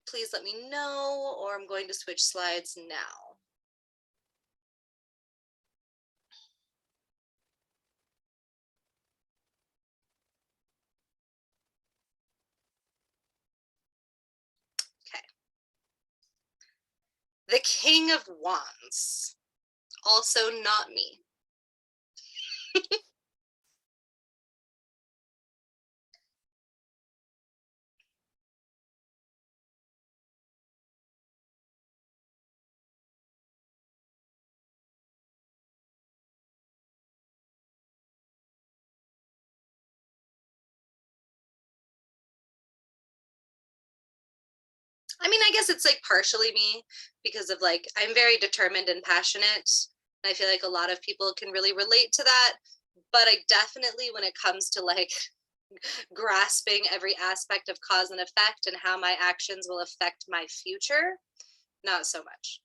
please let me know, or I'm going to switch slides now. Okay. The King of Wands, also not me. I mean, I guess it's like partially me because of like, I'm very determined and passionate. And I feel like a lot of people can really relate to that. But I definitely, when it comes to like grasping every aspect of cause and effect and how my actions will affect my future, not so much.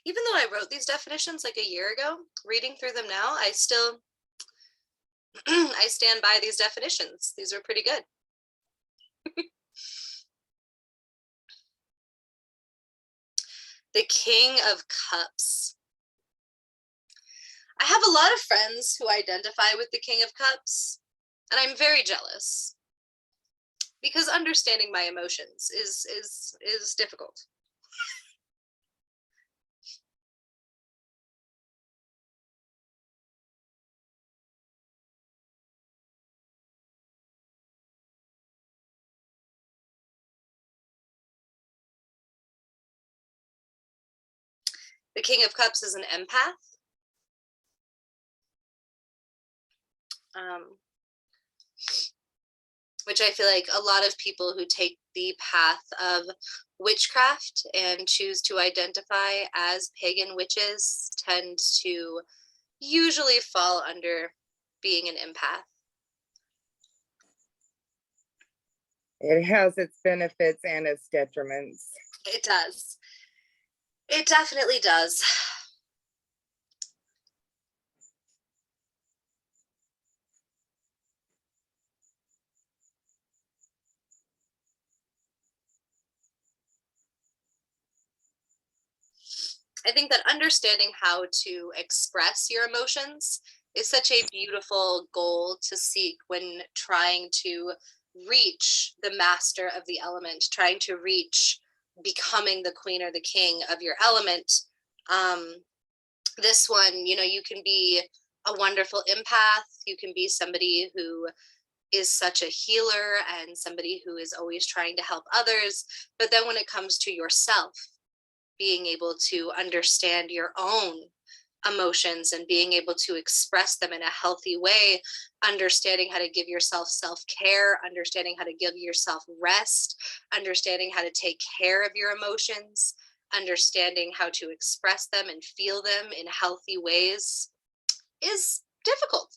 Even though I wrote these definitions like a year ago, reading through them now, I still I stand by these definitions. These are pretty good. The King of Cups. I have a lot of friends who identify with the King of Cups, and I'm very jealous because understanding my emotions is difficult. The King of Cups is an empath. Which I feel like a lot of people who take the path of witchcraft and choose to identify as pagan witches tend to usually fall under being an empath. It has its benefits and its detriments. It does. It definitely does. I think that understanding how to express your emotions is such a beautiful goal to seek when trying to reach the master of the element, trying to reach becoming the queen or the king of your element. This one, you know, you can be a wonderful empath. You can be somebody who is such a healer and somebody who is always trying to help others. But then when it comes to yourself, being able to understand your own emotions and being able to express them in a healthy way, understanding how to give yourself self-care, understanding how to give yourself rest, understanding how to take care of your emotions, understanding how to express them and feel them in healthy ways is difficult.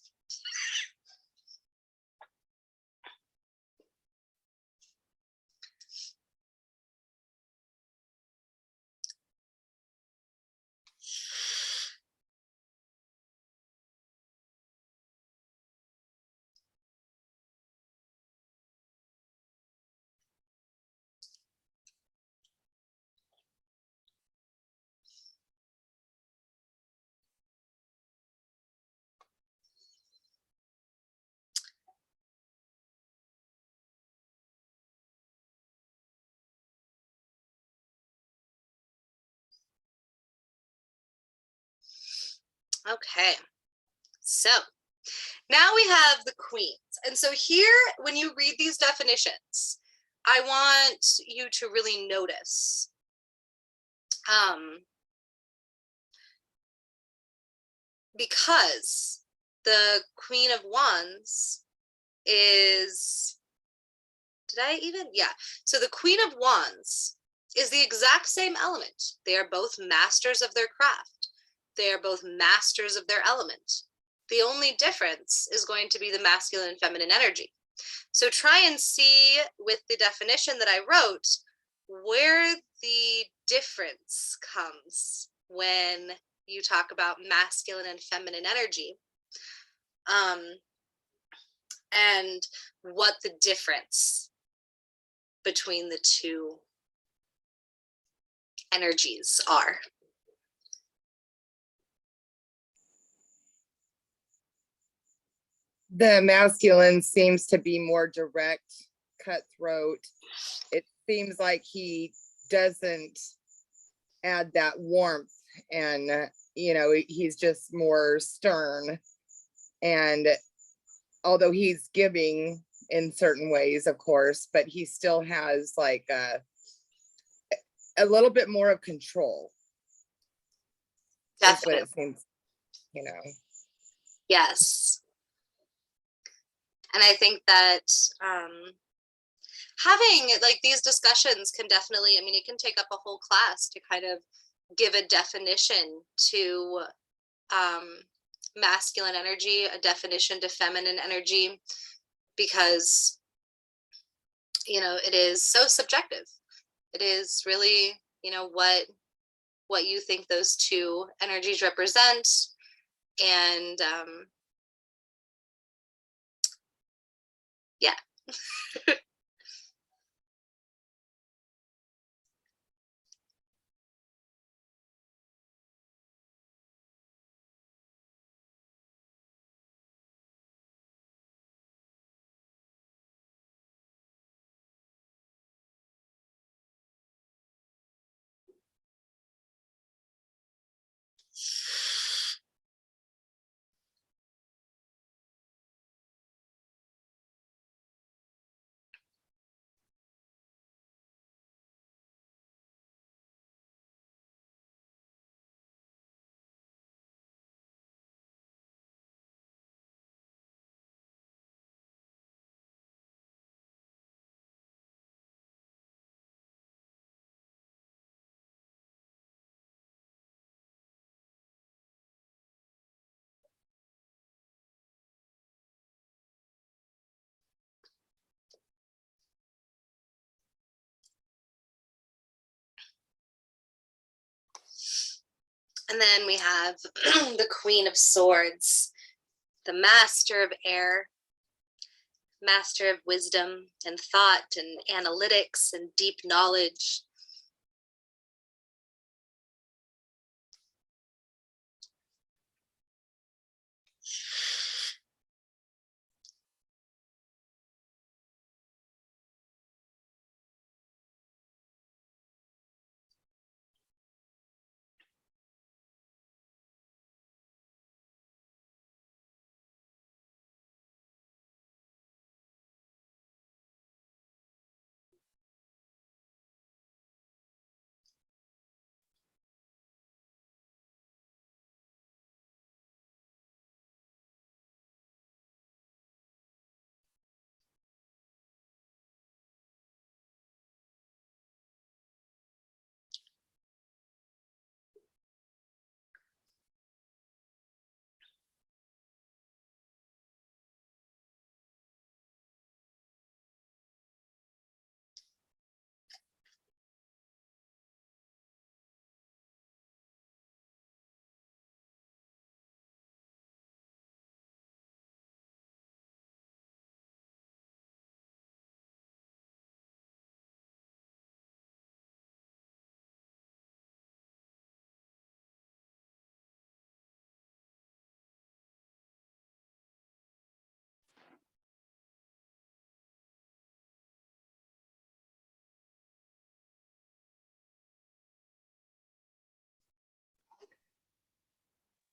Okay, so now we have the queens. And so here, when you read these definitions, I want you to really notice because the Queen of Wands is, yeah. So the Queen of Wands is the exact same element. They are both masters of their craft. They are both masters of their element. The only difference is going to be the masculine and feminine energy. So try and see with the definition that I wrote where the difference comes when you talk about masculine and feminine energy, and what the difference between the two energies are. The masculine seems to be more direct, cutthroat. It seems like he doesn't add that warmth, and you know, he's just more stern. And although he's giving in certain ways, of course, but he still has like a little bit more of control. That's what it seems, you know. Yes. And I think that having like these discussions can definitely, I mean, it can take up a whole class to kind of give a definition to masculine energy, a definition to feminine energy, because, you know, it is so subjective. It is really, you know, what you think those two energies represent. And yeah. And then we have the Queen of Swords, the master of air, master of wisdom and thought and analytics and deep knowledge.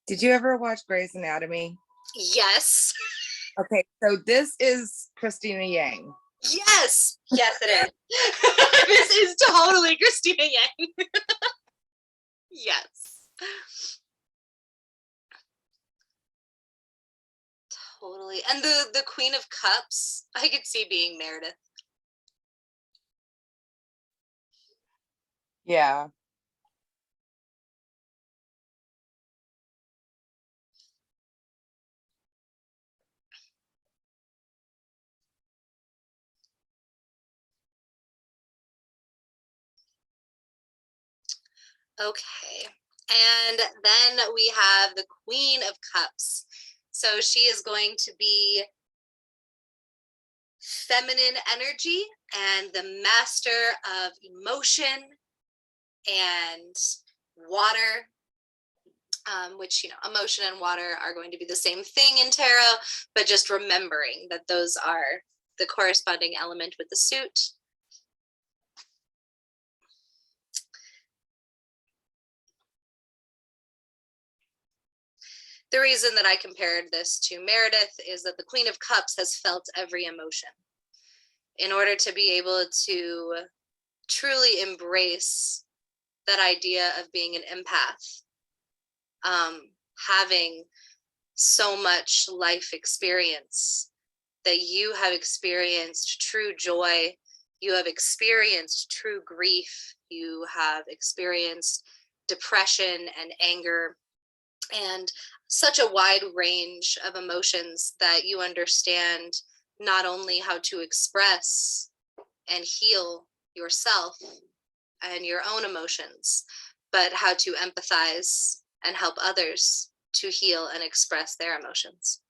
Did you ever watch Grey's Anatomy? Yes. Okay, so this is Christina Yang. Yes. Yes, it is. This is totally Christina Yang. Yes. Totally. And the Queen of Cups, I could see being Meredith. Yeah. Okay. And then we have the Queen of Cups. So she is going to be feminine energy and the master of emotion and water, which, you know, emotion and water are going to be the same thing in tarot, but just remembering that those are the corresponding element with the suit. The reason that I compared this to Meredith is that the Queen of Cups has felt every emotion. In order to be able to truly embrace that idea of being an empath, having so much life experience, that you have experienced true joy, you have experienced true grief, you have experienced depression and anger, and such a wide range of emotions that you understand not only how to express and heal yourself and your own emotions, but how to empathize and help others to heal and express their emotions.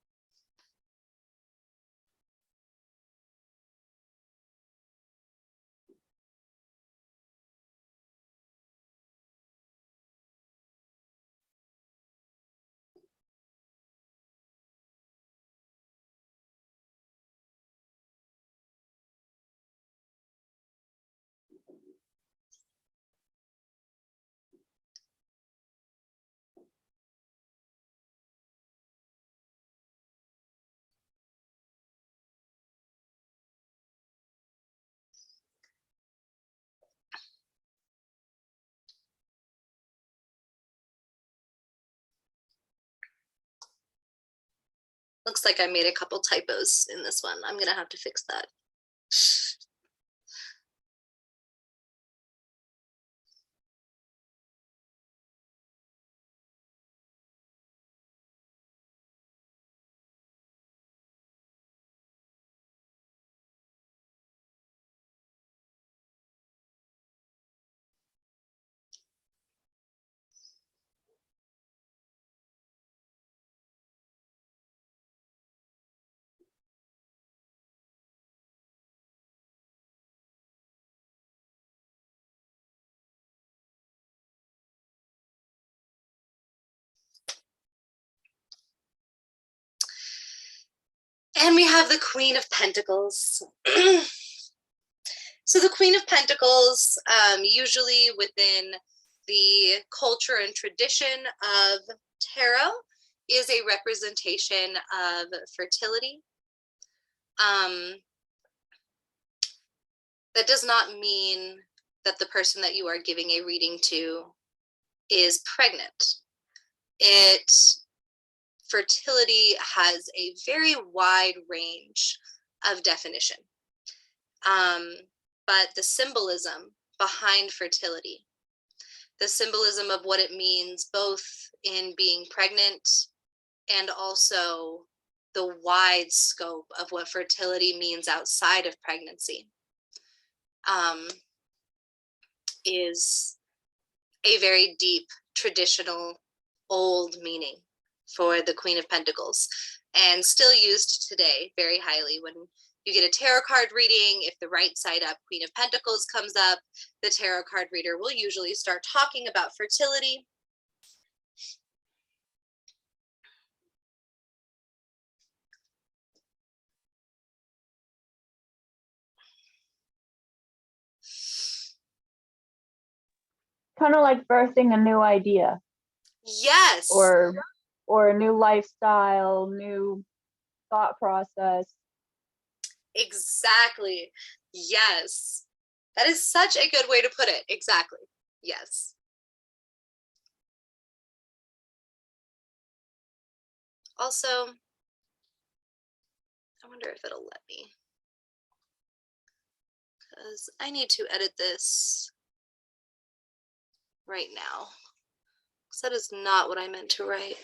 Looks like I made a couple typos in this one. I'm gonna have to fix that. And we have the Queen of Pentacles. So the Queen of Pentacles, usually within the culture and tradition of tarot, is a representation of fertility. That does not mean that the person that you are giving a reading to is pregnant. Fertility has a very wide range of definition. But the symbolism behind fertility, the symbolism of what it means both in being pregnant and also the wide scope of what fertility means outside of pregnancy, is a very deep, traditional, old meaning for the Queen of Pentacles, and still used today very highly. When you get a tarot card reading, if the right side up Queen of Pentacles comes up, the tarot card reader will usually start talking about fertility. Kind of like birthing a new idea. Yes. Or a new lifestyle, new thought process. Exactly. Yes. That is such a good way to put it. Exactly. Yes. Also, I wonder if it'll let me, because I need to edit this right now, because that is not what I meant to write.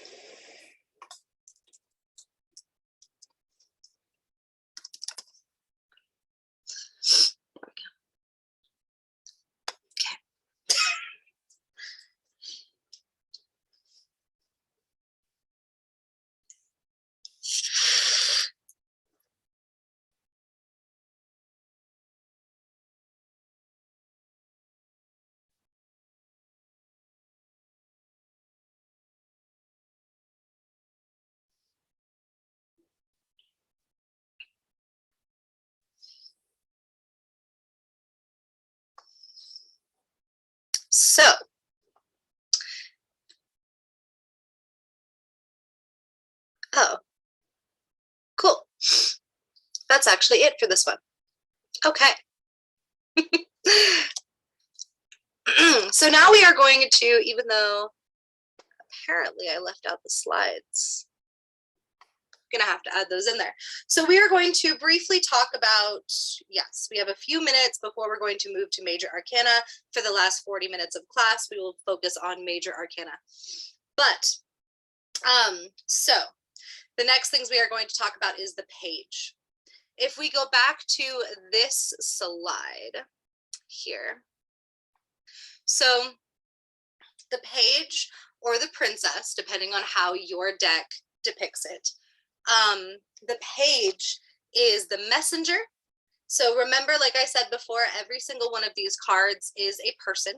So, oh, cool. That's actually it for this one. Okay. So now we are going to, even though apparently I left out the slides, Gonna have to add those in there. So we are going to briefly talk about, yes, we have a few minutes before we're going to move to major arcana. For the last 40 minutes of class, we will focus on major arcana. But, so the next things we are going to talk about is the page. If we go back to this slide here, so the page or the princess, depending on how your deck depicts it, the page is the messenger. So remember, like I said before, every single one of these cards is a person.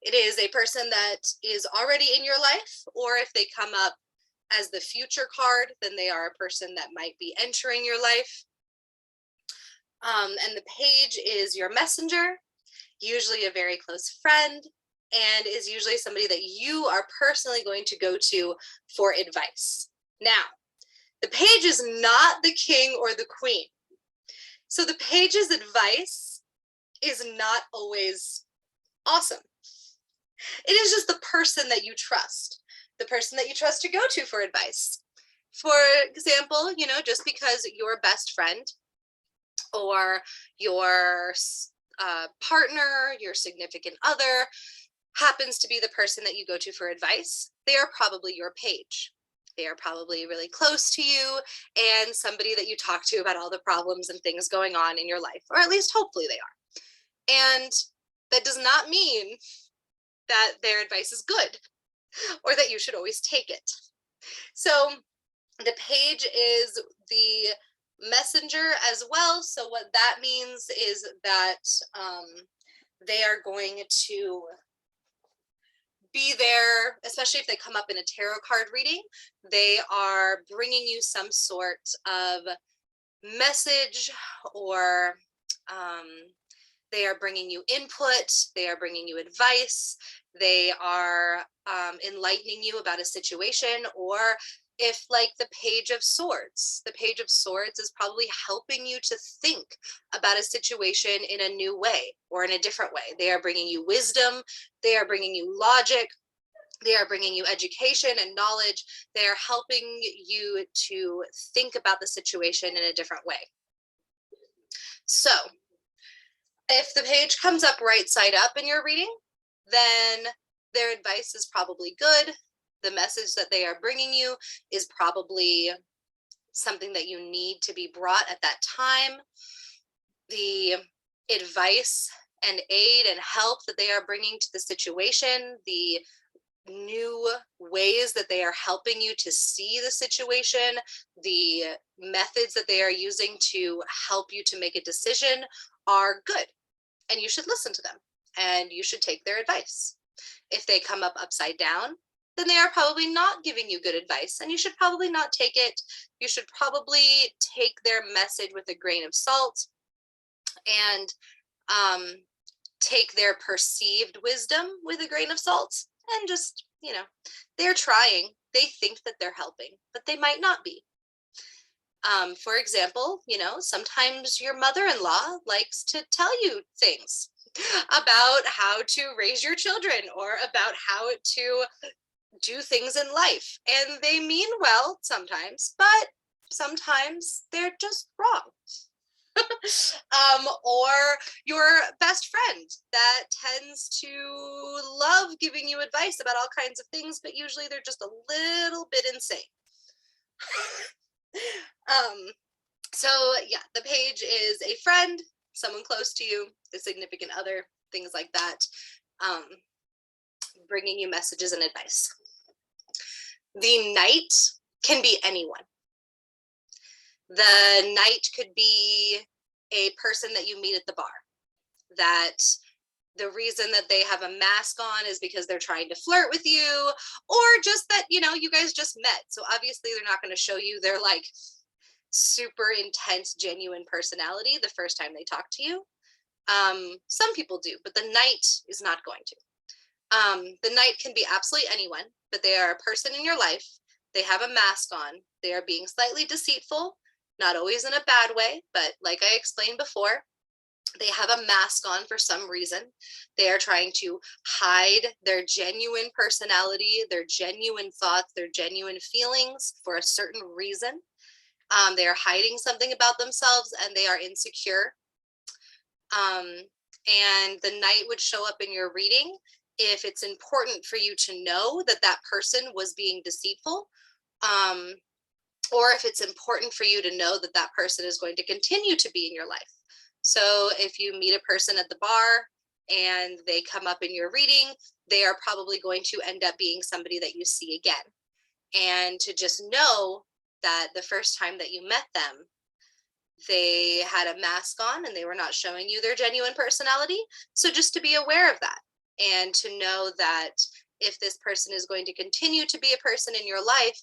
It is a person that is already in your life, or if they come up as the future card, then they are a person that might be entering your life. And the page is your messenger, usually a very close friend, and is usually somebody that you are personally going to go to for advice. Now, the page is not the king or the queen. So the page's advice is not always awesome. It is just the person that you trust, the person that you trust to go to for advice. For example, you know, just because your best friend or your partner, your significant other happens to be the person that you go to for advice, they are probably your page. They are probably really close to you and somebody that you talk to about all the problems and things going on in your life, or at least hopefully they are. And that does not mean that their advice is good or that you should always take it. So the page is the messenger as well. So what that means is that they are going to be there, especially if they come up in a tarot card reading. They are bringing you some sort of message, or they are bringing you input, they are bringing you advice, they are enlightening you about a situation. Or if, like, the Page of Swords is probably helping you to think about a situation in a new way or in a different way. They are bringing you wisdom, they are bringing you logic, they are bringing you education and knowledge. They are helping you to think about the situation in a different way. So if the page comes up right side up in your reading, then their advice is probably good. The message that they are bringing you is probably something that you need to be brought at that time. The advice and aid and help that they are bringing to the situation, the new ways that they are helping you to see the situation, the methods that they are using to help you to make a decision are good. And you should listen to them and you should take their advice. If they come up upside down, then they are probably not giving you good advice and you should probably not take it. You should probably take their message with a grain of salt and take their perceived wisdom with a grain of salt, and just, you know, they're trying. They think that they're helping, but they might not be. For example, you know, sometimes your mother-in-law likes to tell you things about how to raise your children or about how to do things in life. And they mean well sometimes, but sometimes they're just wrong. Or your best friend that tends to love giving you advice about all kinds of things, but usually they're just a little bit insane. So yeah, the page is a friend, someone close to you, a significant other, things like that, bringing you messages and advice. The knight can be anyone. The knight could be a person that you meet at the bar, that the reason that they have a mask on is because they're trying to flirt with you, or just that, you know, you guys just met. So obviously they're not going to show you their like super intense, genuine personality the first time they talk to you. Some people do, but the knight is not going to. The knight can be absolutely anyone, but they are a person in your life. They have a mask on. They are being slightly deceitful, not always in a bad way, but like I explained before, They have a mask on for some reason. They are trying to hide their genuine personality, their genuine thoughts, their genuine feelings for a certain reason. They are hiding something about themselves and they are insecure. And the knight would show up in your reading if it's important for you to know that that person was being deceitful, or if it's important for you to know that that person is going to continue to be in your life. So if you meet a person at the bar and they come up in your reading, they are probably going to end up being somebody that you see again. And to just know that the first time that you met them, they had a mask on and they were not showing you their genuine personality. So just to be aware of that and to know that if this person is going to continue to be a person in your life,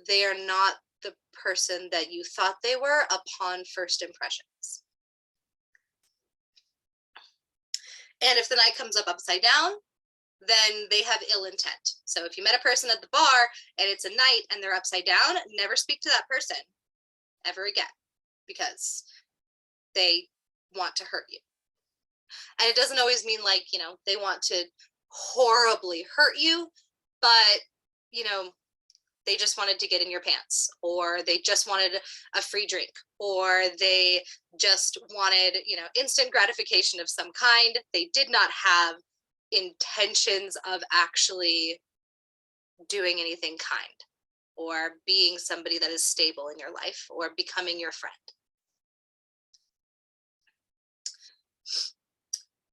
they are not the person that you thought they were upon first impressions. And if the knight comes up upside down, then they have ill intent. So if you met a person at the bar and it's a knight and they're upside down, never speak to that person ever again, because they want to hurt you. And it doesn't always mean like, you know, they want to horribly hurt you, but, you know, they just wanted to get in your pants, or they just wanted a free drink, or they just wanted, you know, instant gratification of some kind. They did not have intentions of actually doing anything kind or being somebody that is stable in your life or becoming your friend.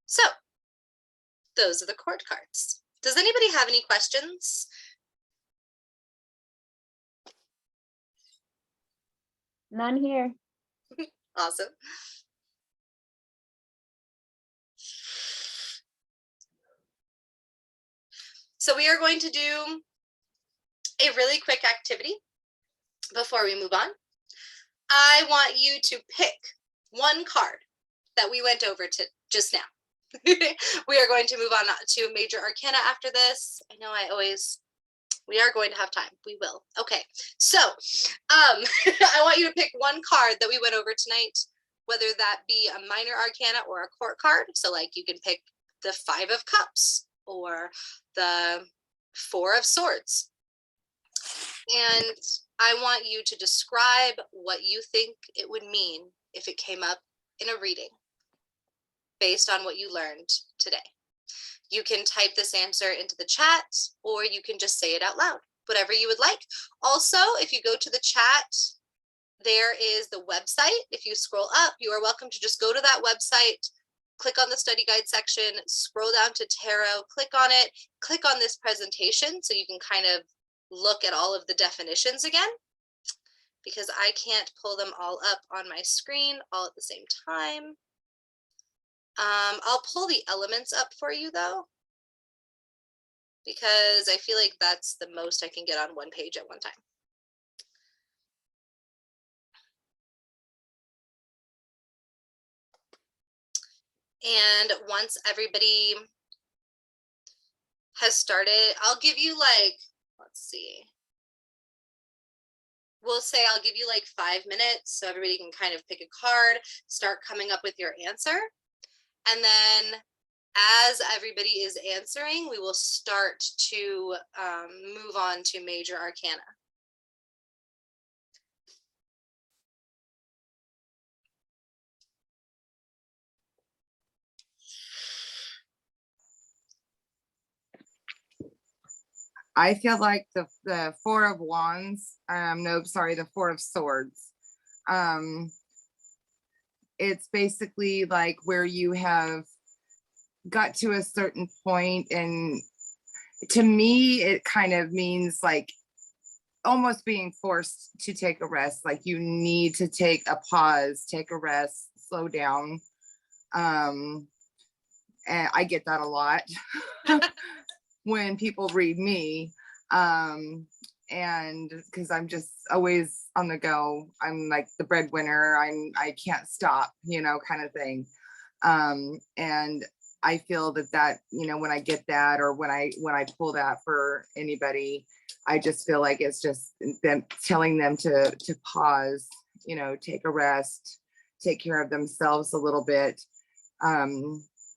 So those are the court cards. Does anybody have any questions? None here. Awesome. So we are going to do a really quick activity before we move on. I want you to pick one card that we went over to just now. We are going to move on to major arcana after this. I know we are going to have time. We will. Okay. So I want you to pick one card that we went over tonight, whether that be a minor arcana or a court card. So like you can pick the 5 of Cups or the 4 of Swords. And I want you to describe what you think it would mean if it came up in a reading based on what you learned today. You can type this answer into the chat, or you can just say it out loud, whatever you would like. Also, if you go to the chat, there is the website. If you scroll up, you are welcome to just go to that website, click on the study guide section, scroll down to tarot, click on it, click on this presentation so you can kind of look at all of the definitions again, because I can't pull them all up on my screen all at the same time. I'll pull the elements up for you though, because I feel like that's the most I can get on one page at one time. And once everybody has started, I'll give you like, let's see. We'll say I'll give you like 5 minutes so everybody can kind of pick a card, start coming up with your answer. And then as everybody is answering, we will start to move on to major arcana. I feel like the 4 of Wands, no, sorry, the 4 of Swords. It's basically like where you have got to a certain point, and to me, it kind of means like almost being forced to take a rest. Like you need to take a pause, take a rest, slow down. And I get that a lot when people read me. And because I'm just always on the go, I'm like the breadwinner, I can't stop, you know, kind of thing. And I feel that, you know, when I get that, or when I pull that for anybody, I just feel like it's just them telling them to pause, you know, take a rest, take care of themselves a little bit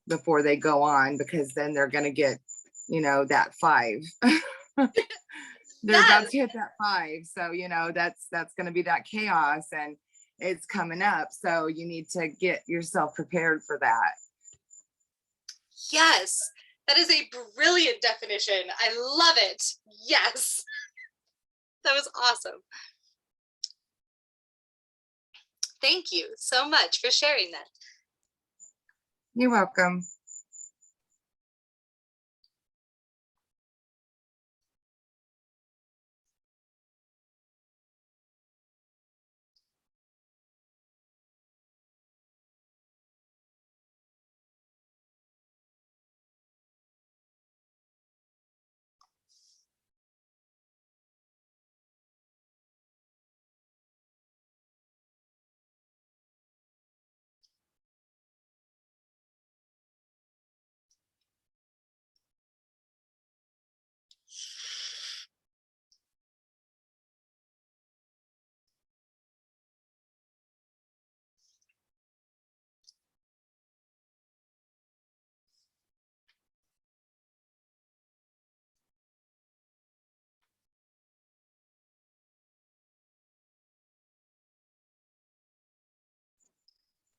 before they go on, because then they're going to get, you know, that 5. They're about to hit that 5. So, you know, that's going to be that chaos, and it's coming up. So you need to get yourself prepared for that. Yes, that is a brilliant definition. I love it. Yes, that was awesome. Thank you so much for sharing that. You're welcome.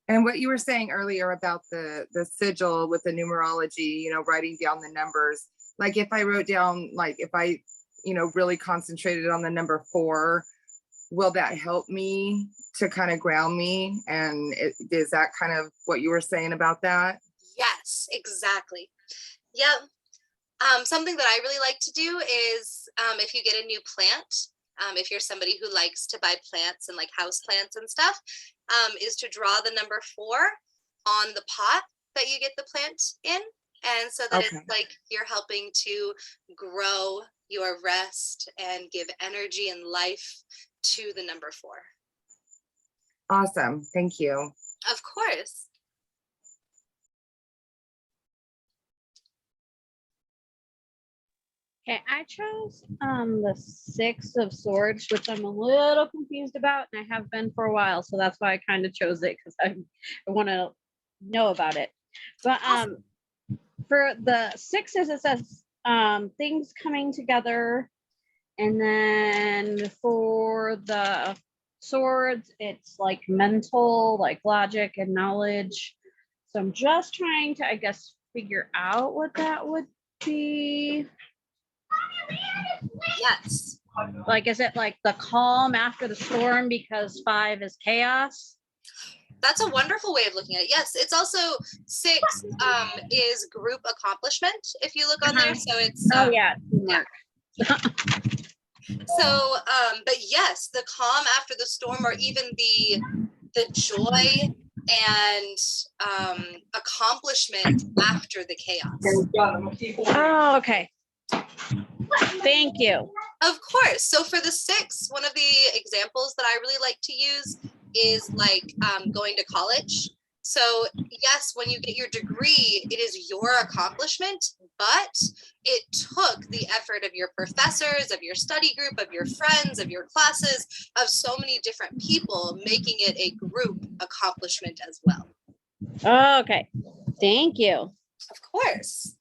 And what you were saying earlier about the sigil with the numerology, you know, writing down the numbers, like if I wrote down, like if I, you know, really concentrated on the number 4, will that help me to kind of ground me? And is that kind of what you were saying about that? Yes, exactly. Yep. Something that I really like to do is if you get a new plant, if you're somebody who likes to buy plants and like house plants and stuff, is to draw the number 4 on the pot that you get the plant in. And so that Okay. it's like you're helping to grow your rest and give energy and life to the number 4. Awesome. Thank you. Of course. Okay, I chose the 6 of Swords, which I'm a little confused about, and I have been for a while, so that's why I kind of chose it, because I want to know about it. But for the 6s, it says things coming together, and then for the Swords, it's like mental, like logic and knowledge. So I'm just trying to, I guess, figure out what that would be. Yes. Like, is it like the calm after the storm because 5 is chaos? That's a wonderful way of looking at it. Yes, it's also 6 is group accomplishment if you look on there. So it's Oh yeah, teamwork. So but yes, the calm after the storm, or even the joy and accomplishment after the chaos. Oh, okay. Thank you. Of course. So for the 6, one of the examples that I really like to use is like going to college. So yes, when you get your degree, it is your accomplishment, but it took the effort of your professors, of your study group, of your friends, of your classes, of so many different people, making it a group accomplishment as well. Okay. Thank you. Of course.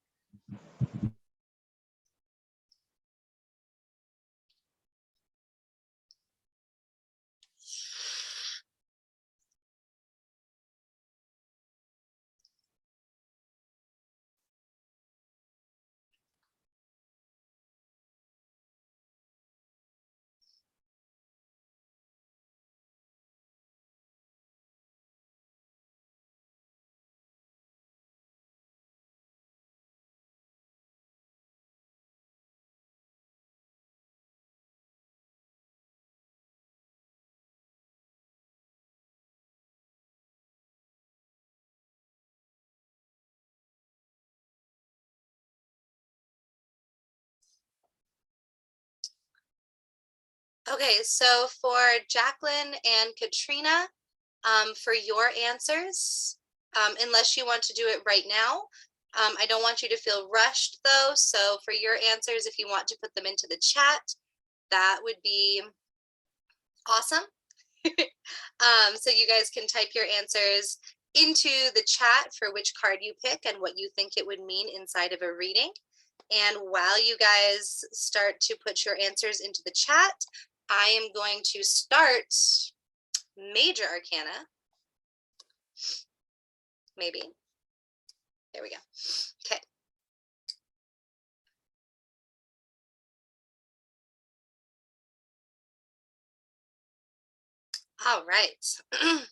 Okay, so for Jacqueline and Katrina, for your answers, unless you want to do it right now, I don't want you to feel rushed though. So for your answers, if you want to put them into the chat, that would be awesome. So you guys can type your answers into the chat for which card you pick and what you think it would mean inside of a reading. And while you guys start to put your answers into the chat, I am going to start major arcana. Maybe. There we go. Okay. All right.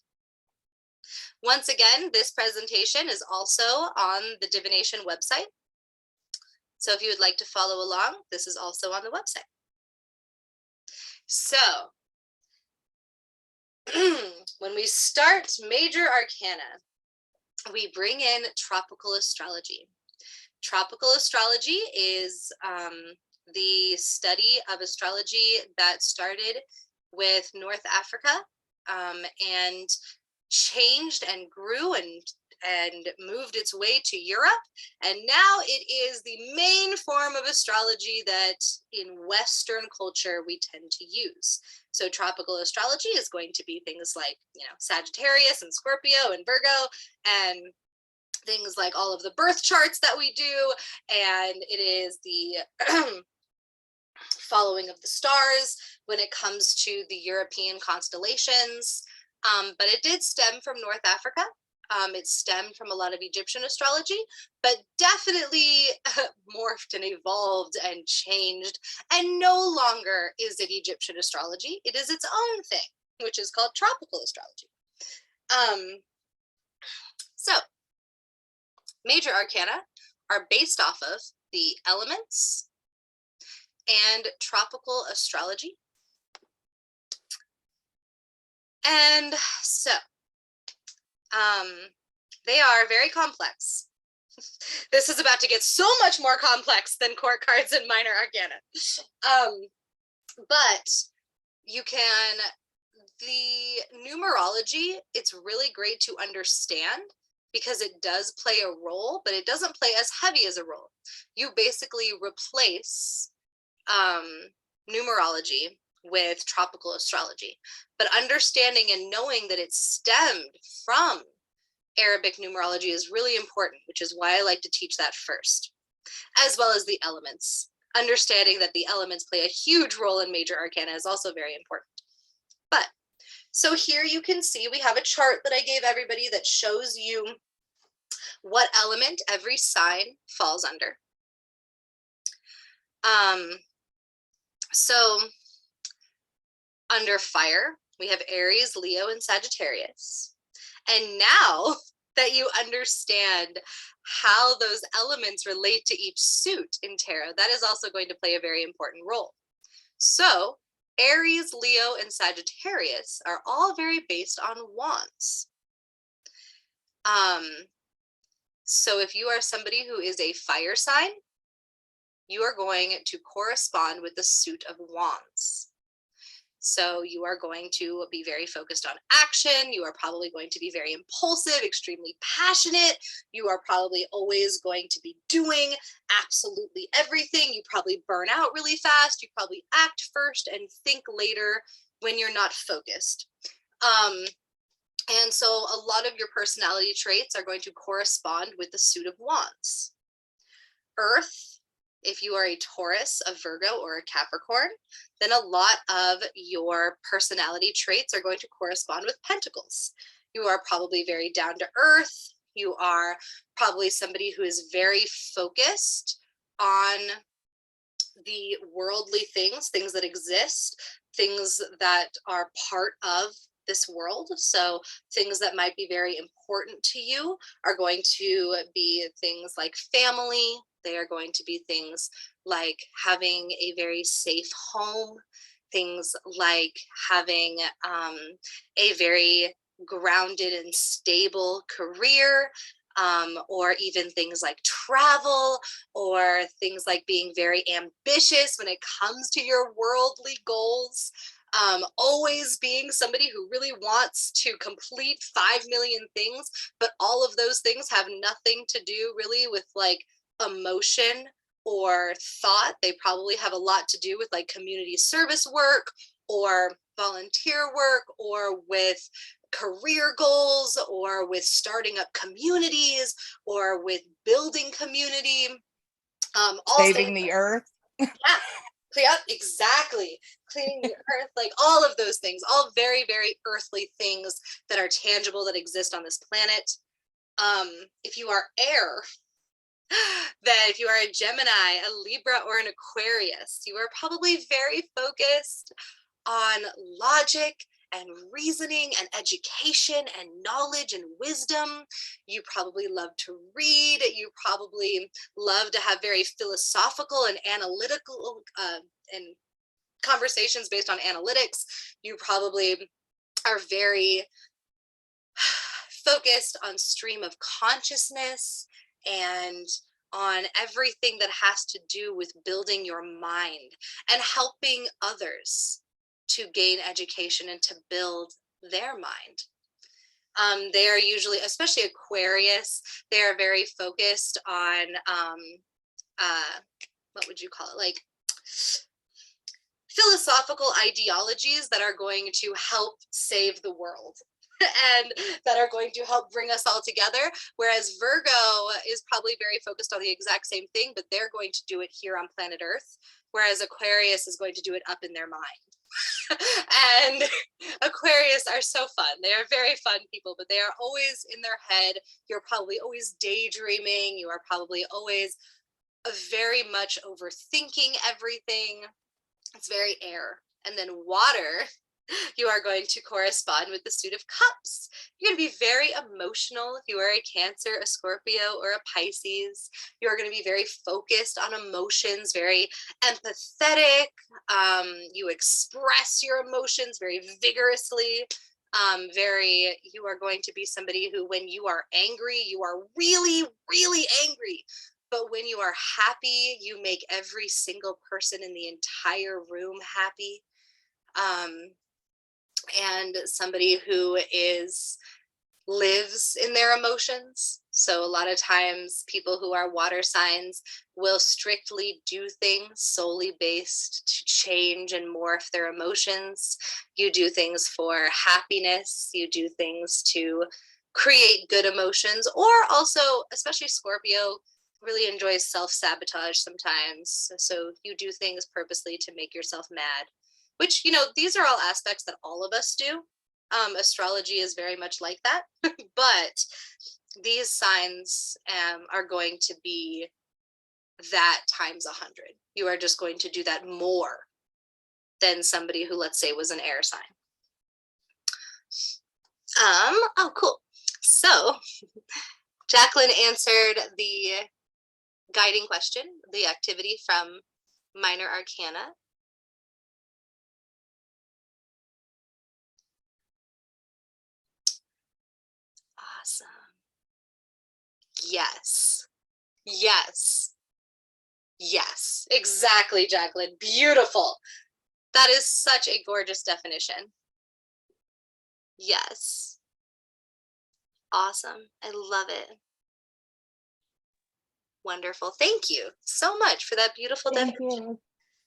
Once again, this presentation is also on the DiviNation website. So if you would like to follow along, this is also on the website. So when we start major arcana, we bring in tropical astrology. Tropical astrology is the study of astrology that started with North Africa and changed and grew and moved its way to Europe. And now it is the main form of astrology that in Western culture we tend to use. So tropical astrology is going to be things like, you know, Sagittarius and Scorpio and Virgo, and things like all of the birth charts that we do. And it is the following of the stars when it comes to the European constellations. But it did stem from North Africa. It stemmed from a lot of Egyptian astrology, but definitely morphed and evolved and changed. And no longer is it Egyptian astrology. It is its own thing, which is called tropical astrology. So major arcana are based off of the elements and tropical astrology. And so they are very complex. This is about to get so much more complex than court cards and minor arcana. But you can, the numerology, it's really great to understand because it does play a role, but it doesn't play as heavy as a role. You basically replace numerology with tropical astrology, but understanding and knowing that it stemmed from Arabic numerology is really important, which is why I like to teach that first, as well as the elements. Understanding that the elements play a huge role in major arcana is also very important. But so here you can see we have a chart that I gave everybody that shows you what element every sign falls under. So under fire, we have Aries, Leo, and Sagittarius. And now that you understand how those elements relate to each suit in tarot, that is also going to play a very important role. So Aries, Leo, and Sagittarius are all very based on wands. So if you are somebody who is a fire sign, you are going to correspond with the suit of wands. So you are going to be very focused on action. You are probably going to be very impulsive, extremely passionate. You are probably always going to be doing absolutely everything. You probably burn out really fast. You probably act first and think later when you're not focused. And so a lot of your personality traits are going to correspond with the suit of wands. Earth, if you are a Taurus, a Virgo, or a Capricorn, then a lot of your personality traits are going to correspond with pentacles. You are probably very down to earth. You are probably somebody who is very focused on the worldly things, things that exist, things that are part of this world. So things that might be very important to you are going to be things like family. They are going to be things like having a very safe home, things like having a very grounded and stable career, or even things like travel, or things like being very ambitious when it comes to your worldly goals. Always being somebody who really wants to complete 5 million things, but all of those things have nothing to do really with like emotion or thought. They probably have a lot to do with like community service work or volunteer work, or with career goals, or with starting up communities, or with building community. All Saving the earth. Yeah, exactly. Cleaning the earth, like all of those things, all very, very earthly things that are tangible, that exist on this planet. If you are air, then if you are a Gemini, a Libra, or an Aquarius, you are probably very focused on logic and reasoning and education and knowledge and wisdom. You probably love to read. You probably love to have very philosophical and analytical and conversations based on analytics. You probably are very focused on stream of consciousness and on everything that has to do with building your mind and helping others to gain education and to build their mind. They are usually, especially Aquarius, they are very focused on, what would you call it? Like philosophical ideologies that are going to help save the world and that are going to help bring us all together. Whereas Virgo is probably very focused on the exact same thing, but they're going to do it here on planet Earth. Whereas Aquarius is going to do it up in their mind. And Aquarius are so fun. They are very fun people, but they are always in their head. You're probably always daydreaming. You are probably always very much overthinking everything. It's very air. And then water, you are going to correspond with the suit of cups. You're going to be very emotional if you are a Cancer, a Scorpio, or a Pisces. You're going to be very focused on emotions, very empathetic. You express your emotions very vigorously. You are going to be somebody who, when you are angry, you are really, really angry. But when you are happy, you make every single person in the entire room happy. And somebody who lives in their emotions. So a lot of times people who are water signs will strictly do things solely based to change and morph their emotions. You do things for happiness. You do things to create good emotions, or also, especially Scorpio, really enjoys self-sabotage sometimes. So you do things purposely to make yourself mad, which, these are all aspects that all of us do. Astrology is very much like that, but these signs are going to be that times 100. You are just going to do that more than somebody who, let's say, was an air sign. Oh, cool. So Jacqueline answered the guiding question, the activity from Minor Arcana. Awesome. Yes. Yes. Yes. Exactly, Jacqueline. Beautiful. That is such a gorgeous definition. Yes. Awesome. I love it. Wonderful. Thank you so much for that beautiful Thank definition. you.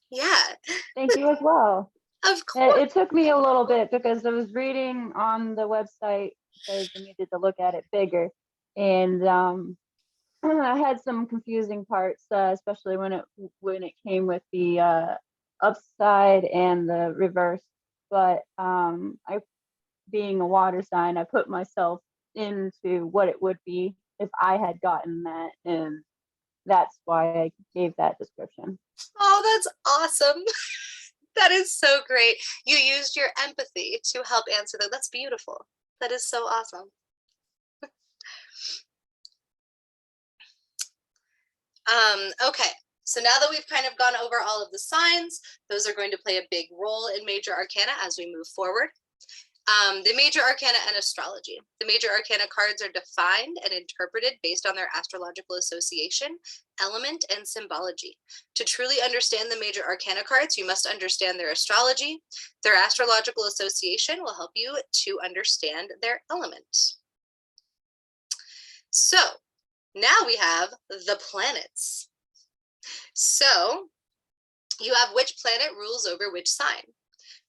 Yeah. Thank you as well. Of course. It took me a little bit because I was reading on the website because I needed to look at it bigger, and I had some confusing parts, especially when it came with the upside and the reverse. But I, being a water sign, I put myself into what it would be if I had gotten that, and that's why I gave that description. Oh, that's awesome. That is so great. You used your empathy to help answer that. That's beautiful. That is so awesome. Okay, so now that we've kind of gone over all of the signs, those are going to play a big role in Major Arcana as we move forward. The Major Arcana and astrology. The Major Arcana cards are defined and interpreted based on their astrological association, element, and symbology. To truly understand the Major Arcana cards, you must understand their astrology. Their astrological association will help you to understand their element. So now we have the planets. So you have which planet rules over which sign.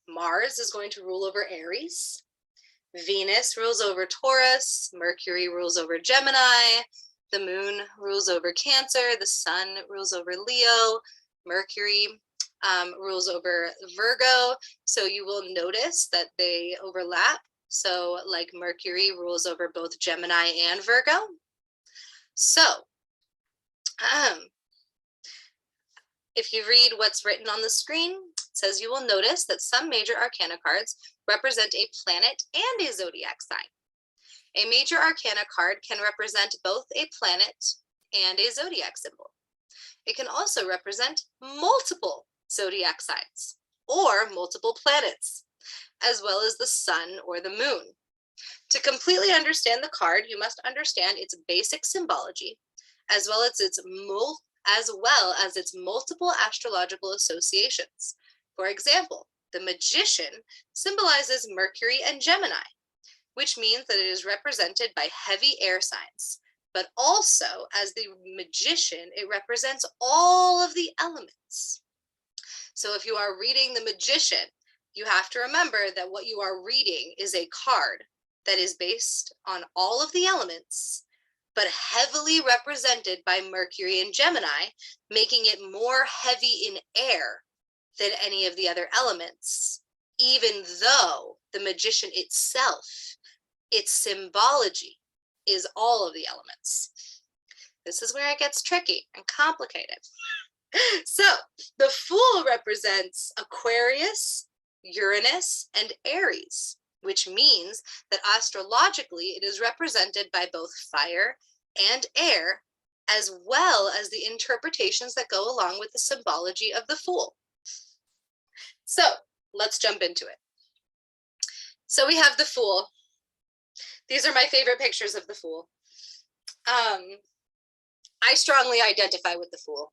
Mars is going to rule over Aries. Venus rules over Taurus. Mercury rules over Gemini. The moon rules over Cancer. The sun rules over Leo. Mercury rules over Virgo. So you will notice that they overlap. So like Mercury rules over both Gemini and Virgo. So if you read what's written on the screen, it says you will notice that some major arcana cards represent a planet and a zodiac sign. A major arcana card can represent both a planet and a zodiac symbol. It can also represent multiple zodiac signs or multiple planets, as well as the sun or the moon. To completely understand the card, you must understand its basic symbology, as well as its multiple astrological associations. For example, the magician symbolizes Mercury and Gemini, which means that it is represented by heavy air signs. But also, as the magician, it represents all of the elements. So if you are reading the magician, you have to remember that what you are reading is a card that is based on all of the elements, but heavily represented by Mercury and Gemini, making it more heavy in air than any of the other elements, even though the magician itself, its symbology, is all of the elements. This is where it gets tricky and complicated. So the Fool represents Aquarius, Uranus, and Aries, which means that astrologically it is represented by both fire and air, as well as the interpretations that go along with the symbology of the Fool. So let's jump into it. So we have the Fool. These are my favorite pictures of the Fool. I strongly identify with the Fool.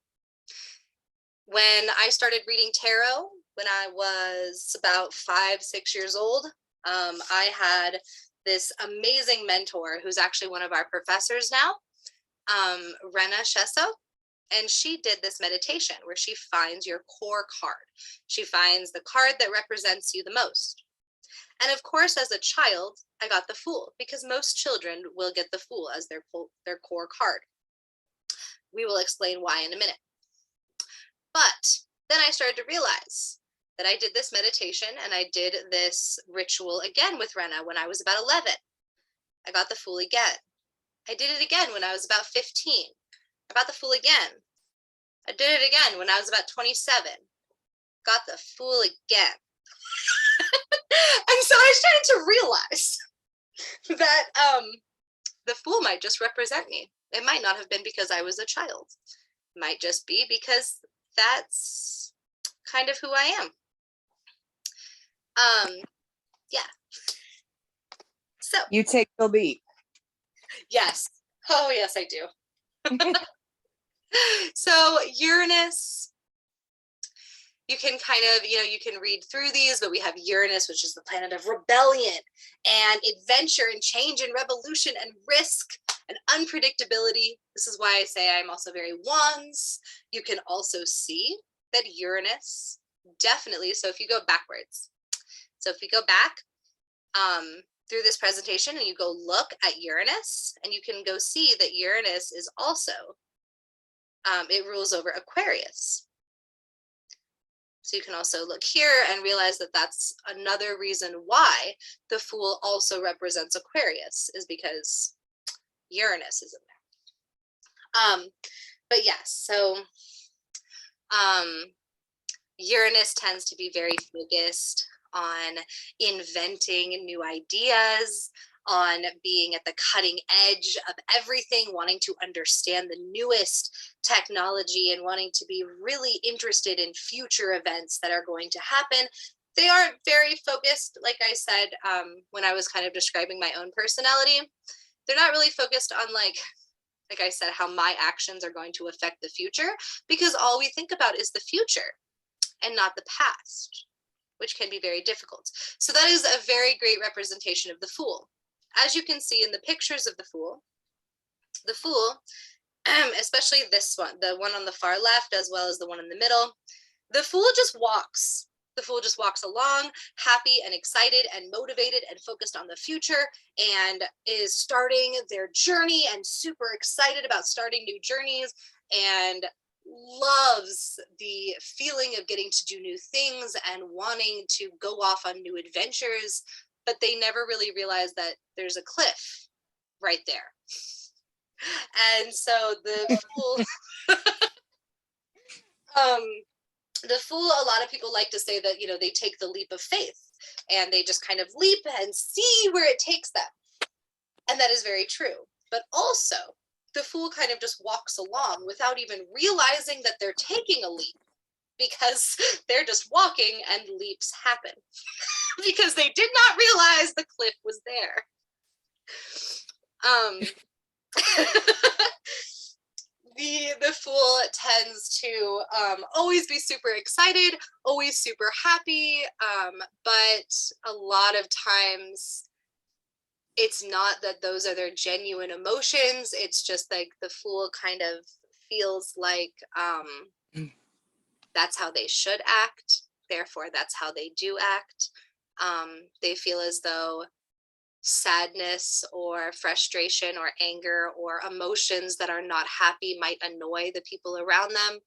When I started reading tarot, when I was about 5-6 years old, I had this amazing mentor who's actually one of our professors now, Rena Shesso, and she did this meditation where she finds your core card. She finds the card that represents you the most. And of course, as a child, I got the Fool, because most children will get the Fool as their core card. We will explain why in a minute. But then I started to realize that I did this meditation and I did this ritual again with Rena when I was about 11. I got the Fool again. I did it again when I was about 15. I got the Fool again. I did it again when I was about 27. Got the Fool again. And so I started to realize that the Fool might just represent me. It might not have been because I was a child. It might just be because that's kind of who I am. Yeah. So You take the leap. yes. Oh yes, I do. So Uranus, you can kind of, you can read through these, but we have Uranus, which is the planet of rebellion and adventure and change and revolution and risk and unpredictability. This is why I say I'm also very Wands. You can also see that Uranus definitely, so if you go backwards, so if we go back through this presentation and you go look at Uranus, and you can go see that Uranus is also, it rules over Aquarius. So you can also look here and realize that that's another reason why the Fool also represents Aquarius, is because Uranus is in there. But yes, so Uranus tends to be very focused on inventing new ideas, on being at the cutting edge of everything, wanting to understand the newest technology and wanting to be really interested in future events that are going to happen. They aren't very focused, like I said, when I was kind of describing my own personality. They're not really focused on, like I said, how my actions are going to affect the future, because all we think about is the future and not the past, which can be very difficult. So that is a very great representation of the Fool. As you can see in the pictures of the Fool, especially this one, the one on the far left, as well as the one in the middle, the Fool just walks The Fool just walks along, happy and excited and motivated and focused on the future, and is starting their journey and super excited about starting new journeys, and loves the feeling of getting to do new things and wanting to go off on new adventures, but they never really realize that there's a cliff right there. And so the Fool the Fool, a lot of people like to say that, you know, they take the leap of faith and they just kind of leap and see where it takes them. And that is very true. But also, the Fool kind of just walks along without even realizing that they're taking a leap, because they're just walking and leaps happen because they did not realize the cliff was there. The Fool tends to always be super excited, always super happy, but a lot of times it's not that those are their genuine emotions. It's just like the Fool kind of feels like that's how they should act, therefore that's how they do act. They feel as though sadness or frustration or anger or emotions that are not happy might annoy the people around them.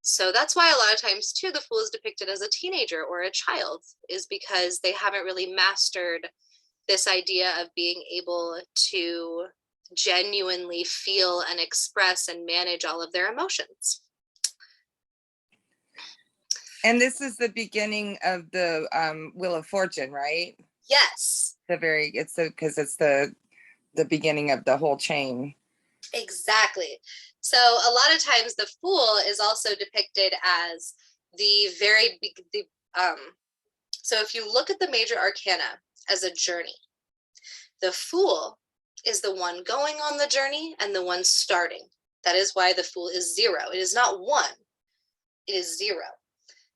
So that's why a lot of times too, the Fool is depicted as a teenager or a child, is because they haven't really mastered this idea of being able to genuinely feel and express and manage all of their emotions. And this is the beginning of the Wheel of Fortune, right? Yes. Because it's the beginning of the whole chain. Exactly. So a lot of times the Fool is also depicted as the very big, so if you look at the major arcana as a journey, the Fool is the one going on the journey and the one starting. That is why the Fool is 0. It is not 1, it is 0,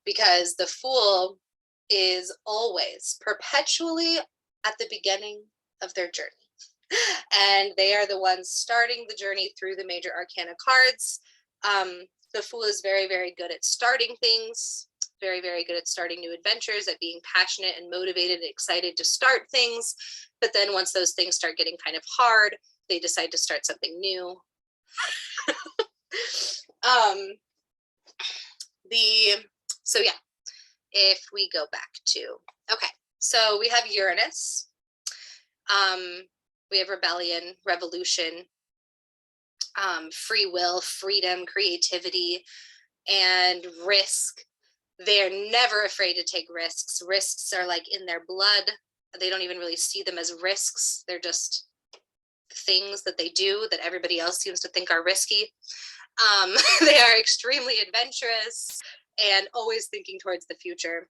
because the Fool is always perpetually at the beginning of their journey. And they are the ones starting the journey through the major arcana cards. The Fool is very, very good at starting things, very, very good at starting new adventures, at being passionate and motivated and excited to start things. But then once those things start getting kind of hard, they decide to start something new. So yeah, if we go back to, okay, so we have Uranus. We have rebellion, revolution, free will, freedom, creativity, and risk. They're never afraid to take risks. Risks are like in their blood. They don't even really see them as risks. They're just things that they do that everybody else seems to think are risky. They are extremely adventurous and always thinking towards the future.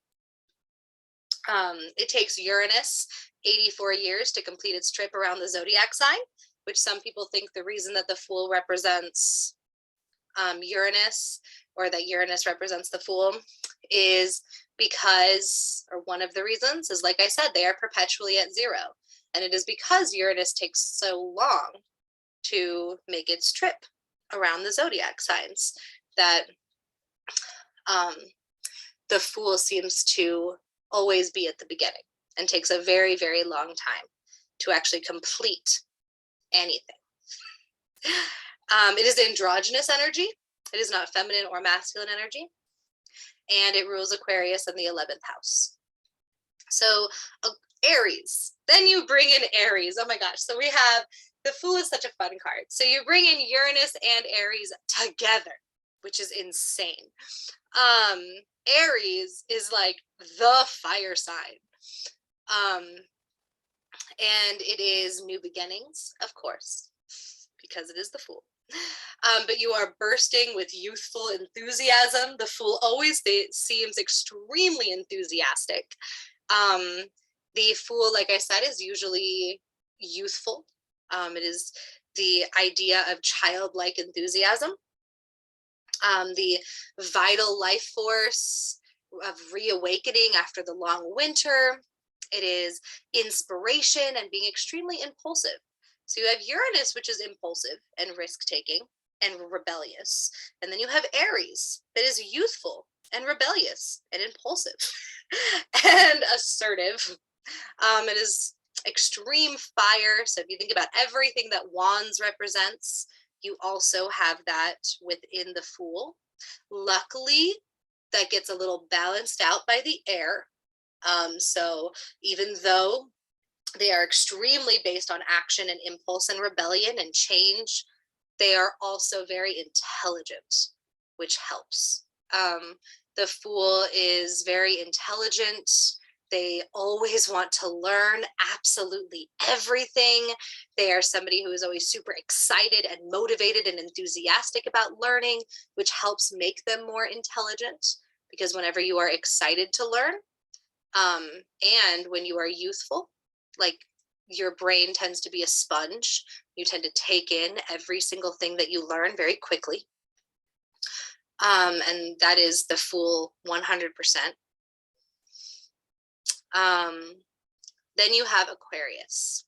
It takes Uranus 84 years to complete its trip around the zodiac sign, which some people think the reason that the Fool represents Uranus, or that Uranus represents the Fool, is because, or one of the reasons is, like I said, they are perpetually at 0. And it is because Uranus takes so long to make its trip around the zodiac signs that the Fool seems to always be at the beginning and takes a very, very long time to actually complete anything. It is androgynous energy. It is not feminine or masculine energy. And it rules Aquarius in the 11th house. So Aries, then you bring in Aries. Oh my gosh. So we have, the Fool is such a fun card. So you bring in Uranus and Aries together, which is insane. Aries is like the fire sign. And it is new beginnings, of course, because it is the Fool. But you are bursting with youthful enthusiasm. The Fool always seems extremely enthusiastic. The Fool, like I said, is usually youthful. It is the idea of childlike enthusiasm, the vital life force of reawakening after the long winter. It is inspiration and being extremely impulsive. So you have Uranus, which is impulsive and risk-taking and rebellious. And then you have Aries, that is youthful and rebellious and impulsive and assertive. It is extreme fire. So if you think about everything that wands represents, you also have that within the Fool. Luckily, that gets a little balanced out by the air. So even though they are extremely based on action and impulse and rebellion and change, they are also very intelligent, which helps. The Fool is very intelligent. They always want to learn absolutely everything. They are somebody who is always super excited and motivated and enthusiastic about learning, which helps make them more intelligent, because whenever you are excited to learn, and when you are youthful, like, your brain tends to be a sponge. You tend to take in every single thing that you learn very quickly. And that is the Fool 100%. Then you have Aquarius.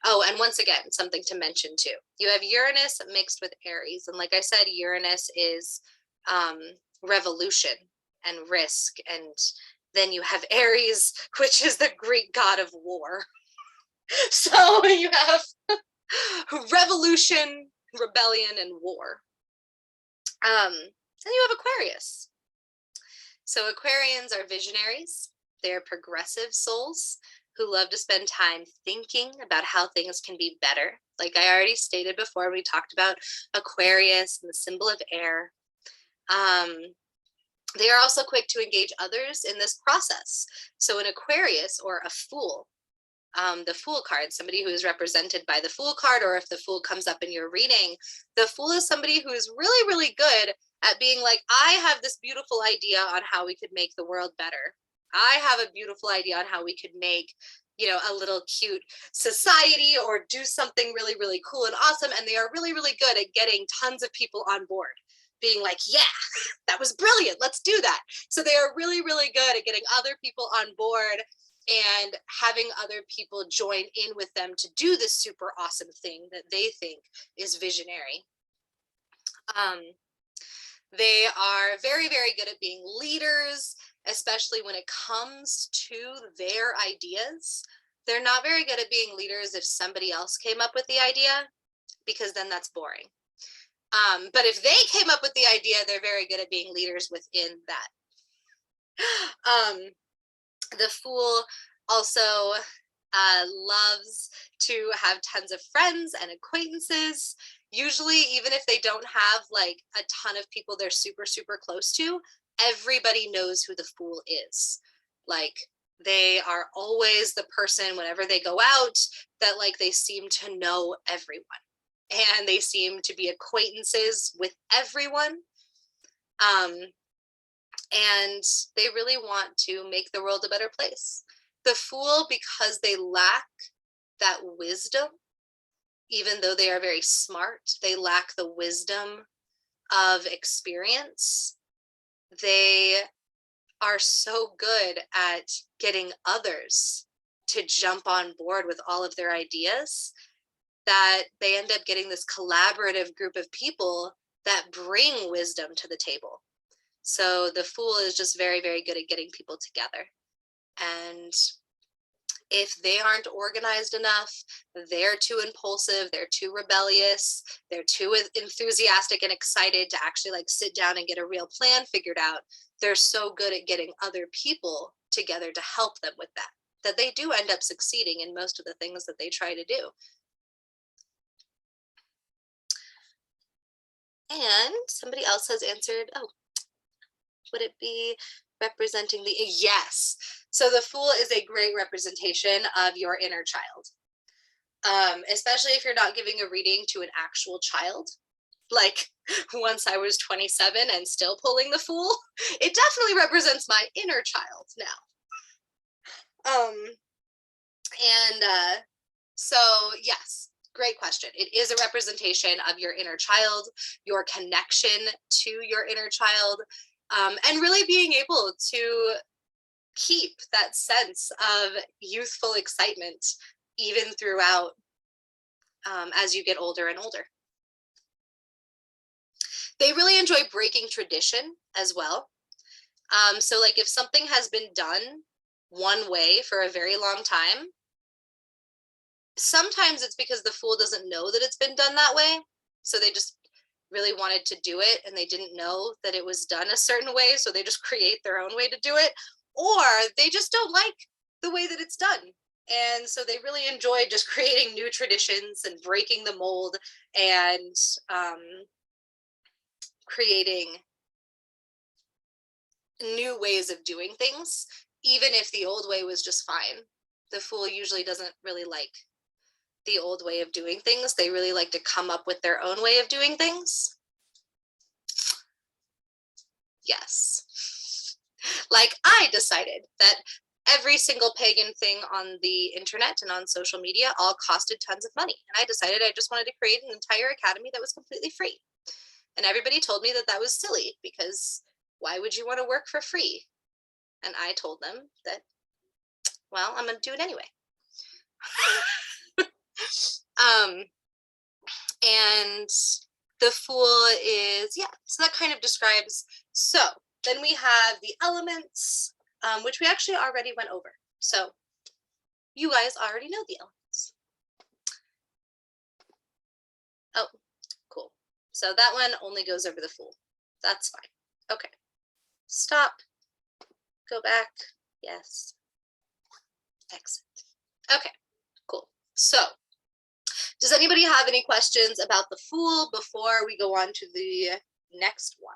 Oh, and once again, something to mention too. You have Uranus mixed with Aries. And like I said, Uranus is revolution and risk. And then you have Aries, which is the Greek god of war. So you have revolution, rebellion, and war. Then you have Aquarius. So Aquarians are visionaries. They're progressive souls who love to spend time thinking about how things can be better. Like I already stated before, we talked about Aquarius and the symbol of air. They are also quick to engage others in this process. So an Aquarius, or a Fool, the Fool card, somebody who is represented by the Fool card, or if the Fool comes up in your reading, the Fool is somebody who is really, really good at being like, I have this beautiful idea on how we could make the world better. I have a beautiful idea on how we could make, you know, a little cute society or do something really, really cool and awesome. And they are really, really good at getting tons of people on board, being like, yeah, that was brilliant. Let's do that. So they are really, really good at getting other people on board and having other people join in with them to do this super awesome thing that they think is visionary. They are very, very good at being leaders, especially when it comes to their ideas. They're not very good at being leaders if somebody else came up with the idea, because then that's boring. But if they came up with the idea, they're very good at being leaders within that. The Fool also loves to have tons of friends and acquaintances. Usually, even if they don't have like a ton of people they're super, super close to, everybody knows who the Fool is. Like, they are always the person, whenever they go out, that like they seem to know everyone. And they seem to be acquaintances with everyone. And they really want to make the world a better place. The Fool, because they lack that wisdom, even though they are very smart, they lack the wisdom of experience. They are so good at getting others to jump on board with all of their ideas that they end up getting this collaborative group of people that bring wisdom to the table. So the Fool is just very, very good at getting people together. And if they aren't organized enough, they're too impulsive, they're too rebellious, they're too enthusiastic and excited to actually like sit down and get a real plan figured out, they're so good at getting other people together to help them with that, that they do end up succeeding in most of the things that they try to do. And somebody else has answered, oh, would it be representing the, yes. So the Fool is a great representation of your inner child. Especially if you're not giving a reading to an actual child. Like once I was 27 and still pulling the Fool, it definitely represents my inner child now. So yes, great question. It is a representation of your inner child, your connection to your inner child, and really being able to keep that sense of youthful excitement even throughout as you get older and older. They really enjoy breaking tradition as well. So like if something has been done one way for a very long time, sometimes it's because the Fool doesn't know that it's been done that way. So they just really wanted to do it and they didn't know that it was done a certain way. So they just create their own way to do it. Or they just don't like the way that it's done. And so they really enjoy just creating new traditions and breaking the mold and creating new ways of doing things, even if the old way was just fine. The Fool usually doesn't really like the old way of doing things. They really like to come up with their own way of doing things. Yes. Like I decided that every single pagan thing on the internet and on social media all costed tons of money. And I decided I just wanted to create an entire academy that was completely free. And everybody told me that that was silly because why would you want to work for free? And I told them that, well, I'm going to do it anyway. And the Fool is, yeah, so that kind of describes. So then we have the elements, which we actually already went over. So you guys already know the elements. Oh, cool. So that one only goes over the Fool. That's fine. Okay. Stop. Go back. Yes. Exit. Okay, cool. So does anybody have any questions about the Fool before we go on to the next one?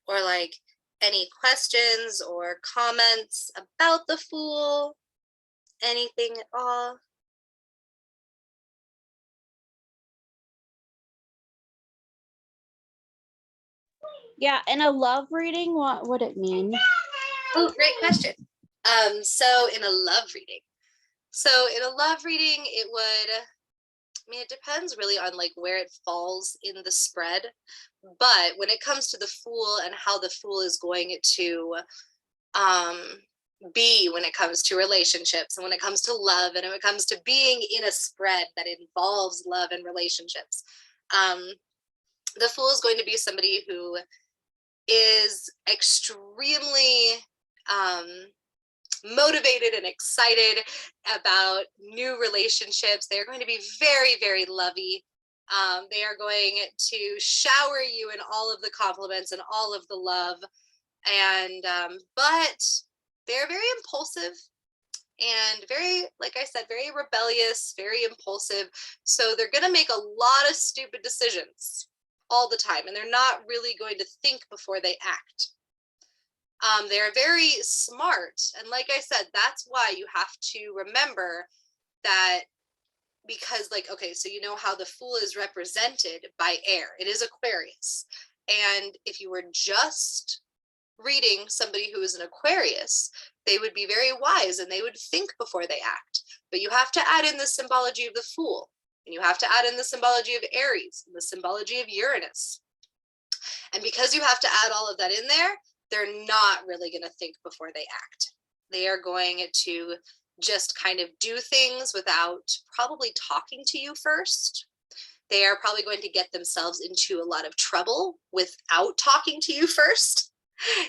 Or like any questions or comments about the Fool? Anything at all? Yeah, and a love reading, what would it mean? Oh, great question. So in a love reading. So in a love reading, it would, I mean, it depends really on like where it falls in the spread. But when it comes to the Fool and how the Fool is going to be when it comes to relationships and when it comes to love and when it comes to being in a spread that involves love and relationships, the Fool is going to be somebody who is extremely motivated and excited about new relationships. They're going to be very, very lovey. They are going to shower you in all of the compliments and all of the love. And but they're very impulsive and very, like I said, very rebellious, very impulsive. So they're going to make a lot of stupid decisions all the time, and they're not really going to think before they act. They're very smart, and like I said, that's why you have to remember that, because like, okay, so you know how the Fool is represented by air. It is Aquarius, and if you were just reading somebody who is an Aquarius, they would be very wise and they would think before they act. But you have to add in the symbology of the Fool, and you have to add in the symbology of Aries and the symbology of Uranus. And because you have to add all of that in there, they're not really going to think before they act. They are going to just kind of do things without probably talking to you first. They are probably going to get themselves into a lot of trouble without talking to you first.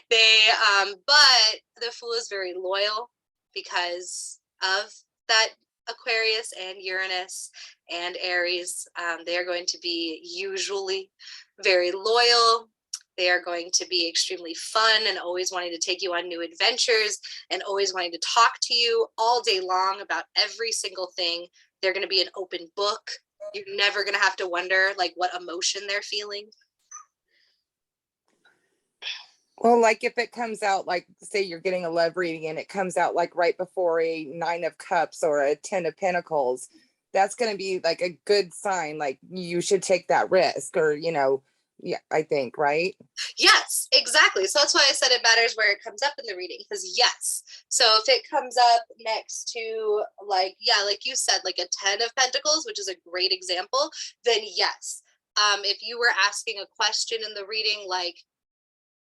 But the Fool is very loyal because of that Aquarius and Uranus and Aries. They are going to be usually very loyal. They are going to be extremely fun and always wanting to take you on new adventures and always wanting to talk to you all day long about every single thing. They're going to be an open book. You're never going to have to wonder like what emotion they're feeling. Well, like if it comes out, like say you're getting a love reading and it comes out like right before a 9 of Cups or a 10 of Pentacles, that's going to be like a good sign. Like you should take that risk, or, you know, yeah, I think, right? Yes, exactly. So that's why I said it matters where it comes up in the reading, because yes. So if it comes up next to like, yeah, like you said, like a 10 of Pentacles, which is a great example, then yes. If you were asking a question in the reading, like,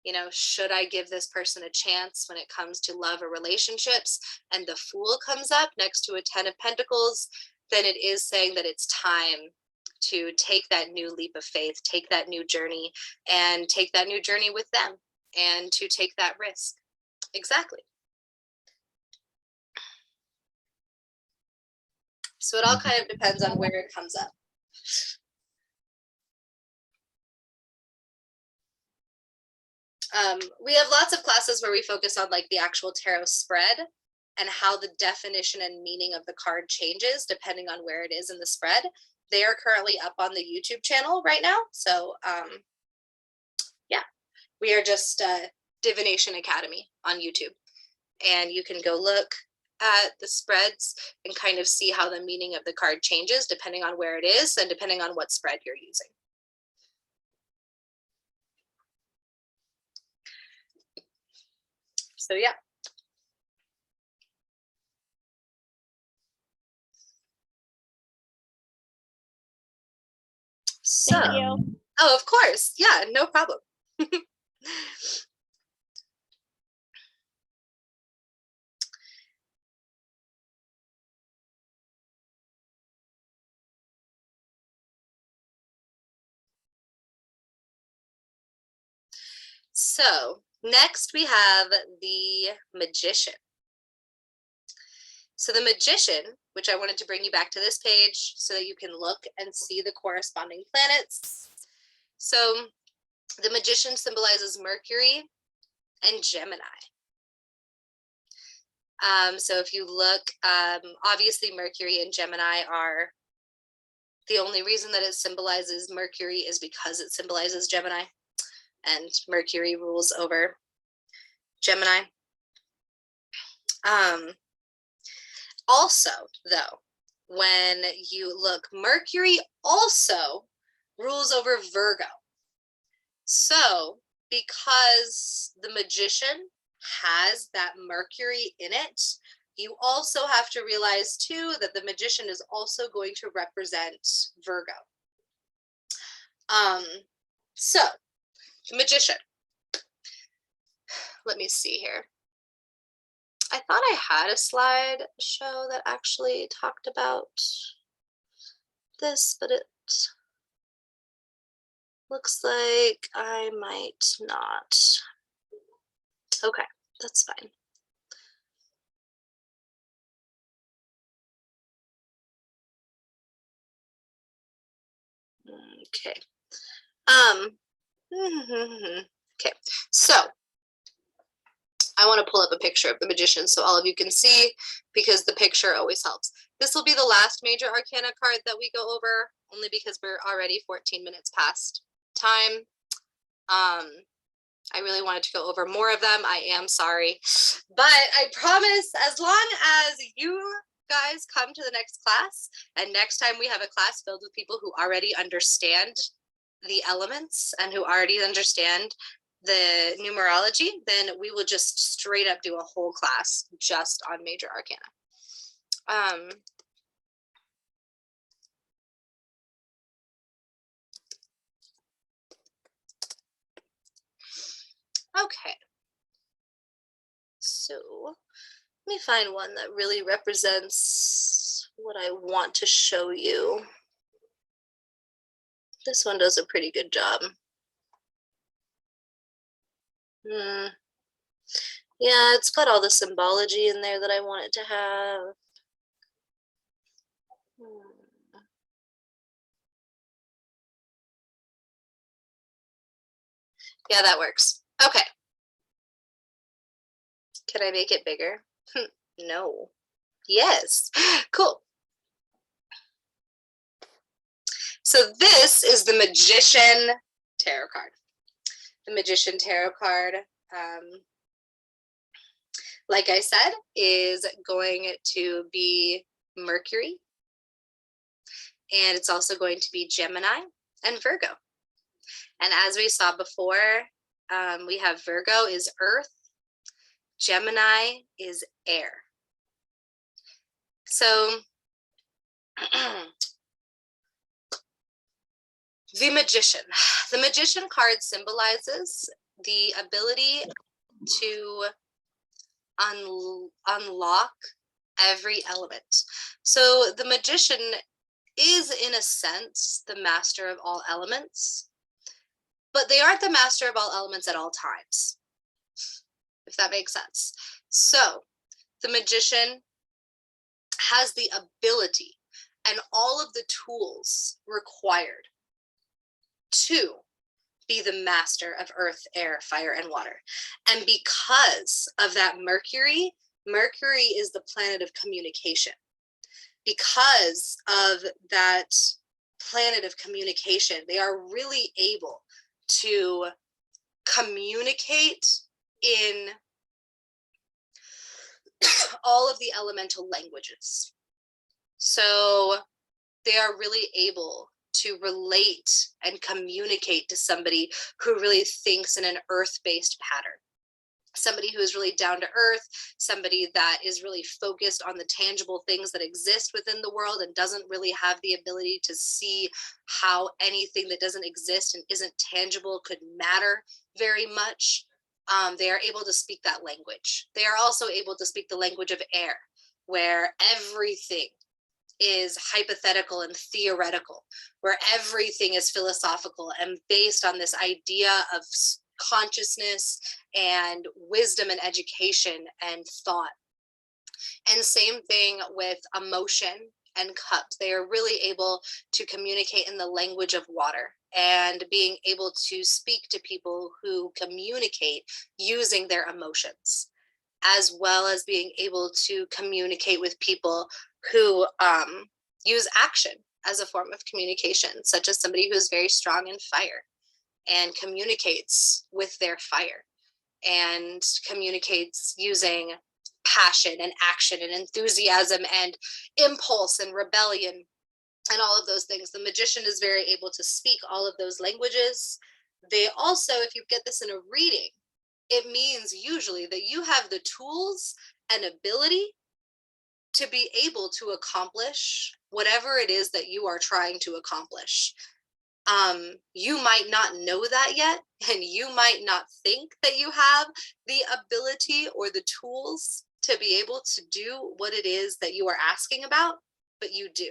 you know, should I give this person a chance when it comes to love or relationships, and the Fool comes up next to a 10 of Pentacles, then it is saying that it's time to take that new leap of faith, take that new journey, and take that new journey with them, and to take that risk. Exactly. So it all kind of depends on where it comes up. We have lots of classes where we focus on like the actual tarot spread and how the definition and meaning of the card changes depending on where it is in the spread. They are currently up on the YouTube channel right now. So yeah, we are just DiviNation Academy on YouTube. And you can go look at the spreads and kind of see how the meaning of the card changes depending on where it is and depending on what spread you're using. So yeah. So, Thank you. oh, of course. Yeah, no problem. So next we have the Magician. So the Magician, which I wanted to bring you back to this page so that you can look and see the corresponding planets. So the Magician symbolizes Mercury and Gemini. So if you look, obviously Mercury and Gemini are, the only reason that it symbolizes Mercury is because it symbolizes Gemini, and Mercury rules over Gemini. Also, though, when you look, Mercury also rules over Virgo. So because the Magician has that Mercury in it, you also have to realize too that the Magician is also going to represent Virgo. So the Magician, let me see here. I thought I had a slide show that actually talked about this, but it looks like I might not. Okay, that's fine. Okay. Okay, so I want to pull up a picture of the Magician so all of you can see, because the picture always helps. This will be the last major arcana card that we go over, only because we're already 14 minutes past time. I really wanted to go over more of them. I am sorry, but I promise, as long as you guys come to the next class, and next time we have a class filled with people who already understand the elements and who already understand the numerology, then we will just straight up do a whole class just on major arcana. Okay, so let me find one that really represents what I want to show you. This one does a pretty good job. Yeah, it's got all the symbology in there that I want it to have. Yeah, that works. Okay. Can I make it bigger? No. Yes. Cool. So this is the Magician Tarot card. The Magician Tarot card, like I said, is going to be Mercury. And it's also going to be Gemini and Virgo. And as we saw before, we have Virgo is Earth, Gemini is air. So The Magician. The Magician card symbolizes the ability to unlock every element. So the Magician is, in a sense, the master of all elements, but they aren't the master of all elements at all times, if that makes sense. So the Magician has the ability and all of the tools required to be the master of earth, air, fire, and water. And because of that, Mercury is the planet of communication. Because of that planet of communication, they are really able to communicate in all of the elemental languages. So they are really able to relate and communicate to somebody who really thinks in an earth-based pattern. Somebody who is really down to earth, somebody that is really focused on the tangible things that exist within the world and doesn't really have the ability to see how anything that doesn't exist and isn't tangible could matter very much. They are able to speak that language. They are also able to speak the language of air, where everything is hypothetical and theoretical, where everything is philosophical and based on this idea of consciousness and wisdom and education and thought. And same thing with emotion and cups. They are really able to communicate in the language of water and being able to speak to people who communicate using their emotions, as well as being able to communicate with people who use action as a form of communication, such as somebody who is very strong in fire and communicates with their fire and communicates using passion and action and enthusiasm and impulse and rebellion and all of those things. The Magician is very able to speak all of those languages. They also, if you get this in a reading, it means usually that you have the tools and ability to be able to accomplish whatever it is that you are trying to accomplish. You might not know that yet, and you might not think that you have the ability or the tools to be able to do what it is that you are asking about, but you do.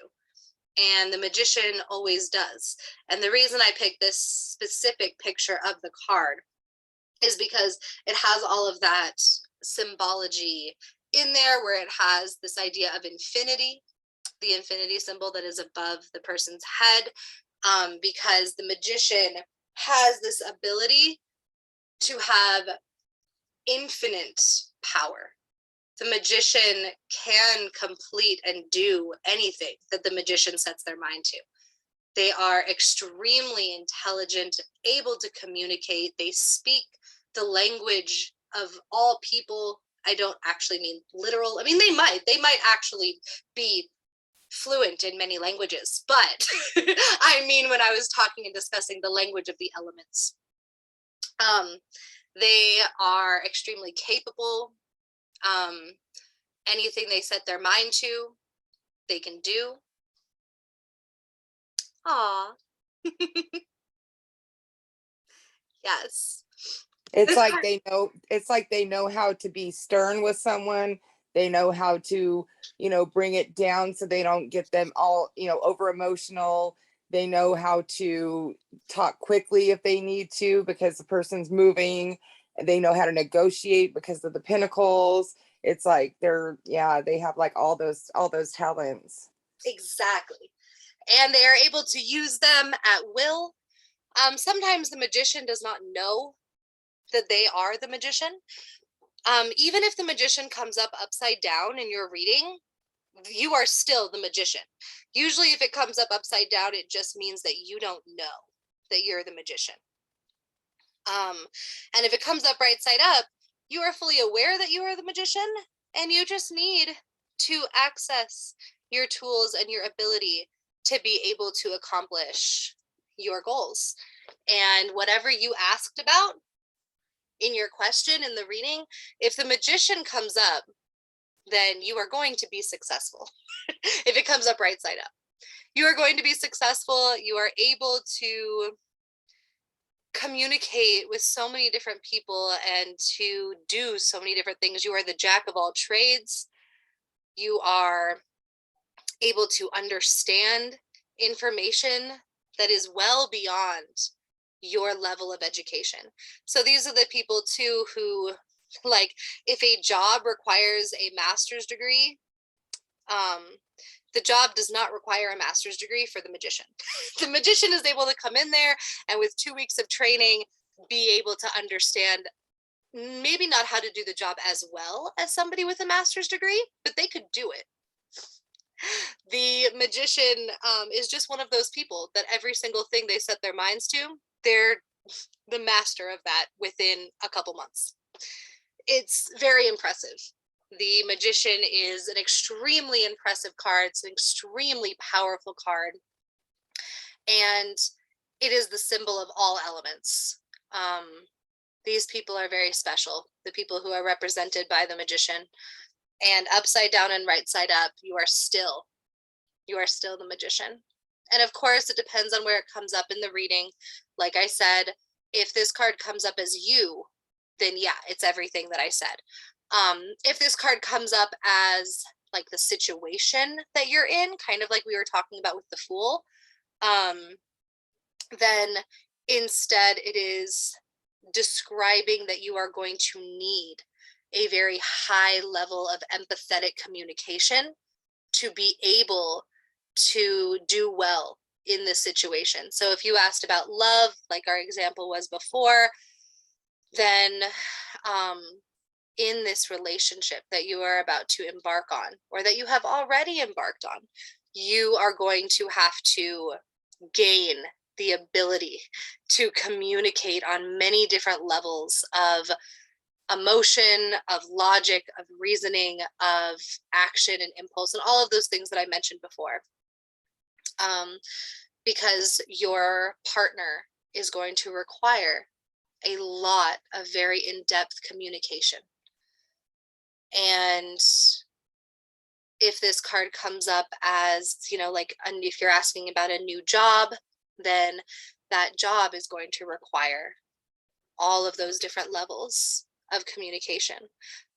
And the Magician always does. And the reason I picked this specific picture of the card is because it has all of that symbology in there, where it has this idea of infinity, the infinity symbol that is above the person's head, because the Magician has this ability to have infinite power. The Magician can complete and do anything that the Magician sets their mind to. They are extremely intelligent, able to communicate. They speak the language of all people. I don't actually mean literal. I mean, they might actually be fluent in many languages, but I mean, when I was talking and discussing the language of the elements, they are extremely capable. Anything they set their mind to, they can do. Aw. Yes. It's like they know how to be stern with someone. They know how to, bring it down so they don't get them all, over emotional. They know how to talk quickly if they need to because the person's moving. They know how to negotiate because of the pentacles. It's like they have like all those talents. Exactly. And they are able to use them at will. Sometimes the Magician does not know that they are the Magician. Even if the Magician comes up upside down in your reading, you are still the Magician. Usually if it comes up upside down, it just means that you don't know that you're the Magician. And if it comes up right side up, you are fully aware that you are the Magician, and you just need to access your tools and your ability to be able to accomplish your goals. And whatever you asked about in your question in the reading, if the Magician comes up, then you are going to be successful if it comes up right side up. You are going to be successful. You are able to communicate with so many different people and to do so many different things. You are the jack of all trades. You are able to understand information that is well beyond your level of education. So these are the people too who, like, if a job requires a master's degree, the job does not require a master's degree for the magician. The magician is able to come in there and with 2 weeks of training, be able to understand maybe not how to do the job as well as somebody with a master's degree, but they could do it. The magician is just one of those people that every single thing they set their minds to, they're the master of that within a couple months. It's very impressive. The magician is an extremely impressive card. It's an extremely powerful card. And it is the symbol of all elements. These people are very special, the people who are represented by the magician. And upside down and right side up, you are still the magician. And of course, it depends on where it comes up in the reading. Like I said, if this card comes up as you, then yeah, it's everything that I said. If this card comes up as like the situation that you're in, kind of like we were talking about with the Fool, then instead it is describing that you are going to need a very high level of empathetic communication to be able to do well in this situation. So if you asked about love, like our example was before, then in this relationship that you are about to embark on, or that you have already embarked on, you are going to have to gain the ability to communicate on many different levels of emotion, of logic, of reasoning, of action and impulse, and all of those things that I mentioned before. Because your partner is going to require a lot of very in-depth communication. And if this card comes up as, you know, like, if you're asking about a new job, then that job is going to require all of those different levels of communication.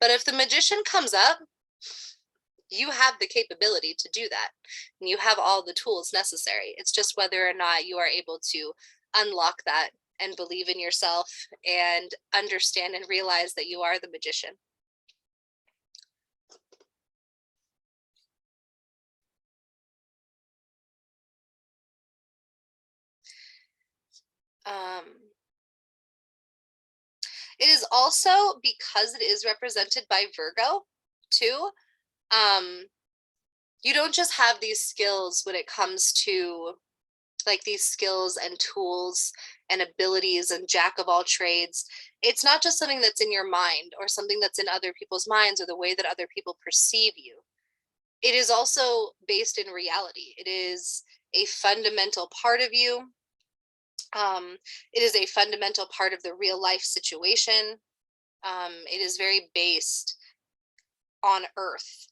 But if the magician comes up, you have the capability to do that. And you have all the tools necessary. It's just whether or not you are able to unlock that and believe in yourself and understand and realize that you are the magician. It is also, because it is represented by Virgo too, you don't just have these skills when it comes to like these skills and tools and abilities and jack of all trades. It's not just something that's in your mind or something that's in other people's minds or the way that other people perceive you. It is also based in reality. It is a fundamental part of you. It is a fundamental part of the real life situation. It is very based on earth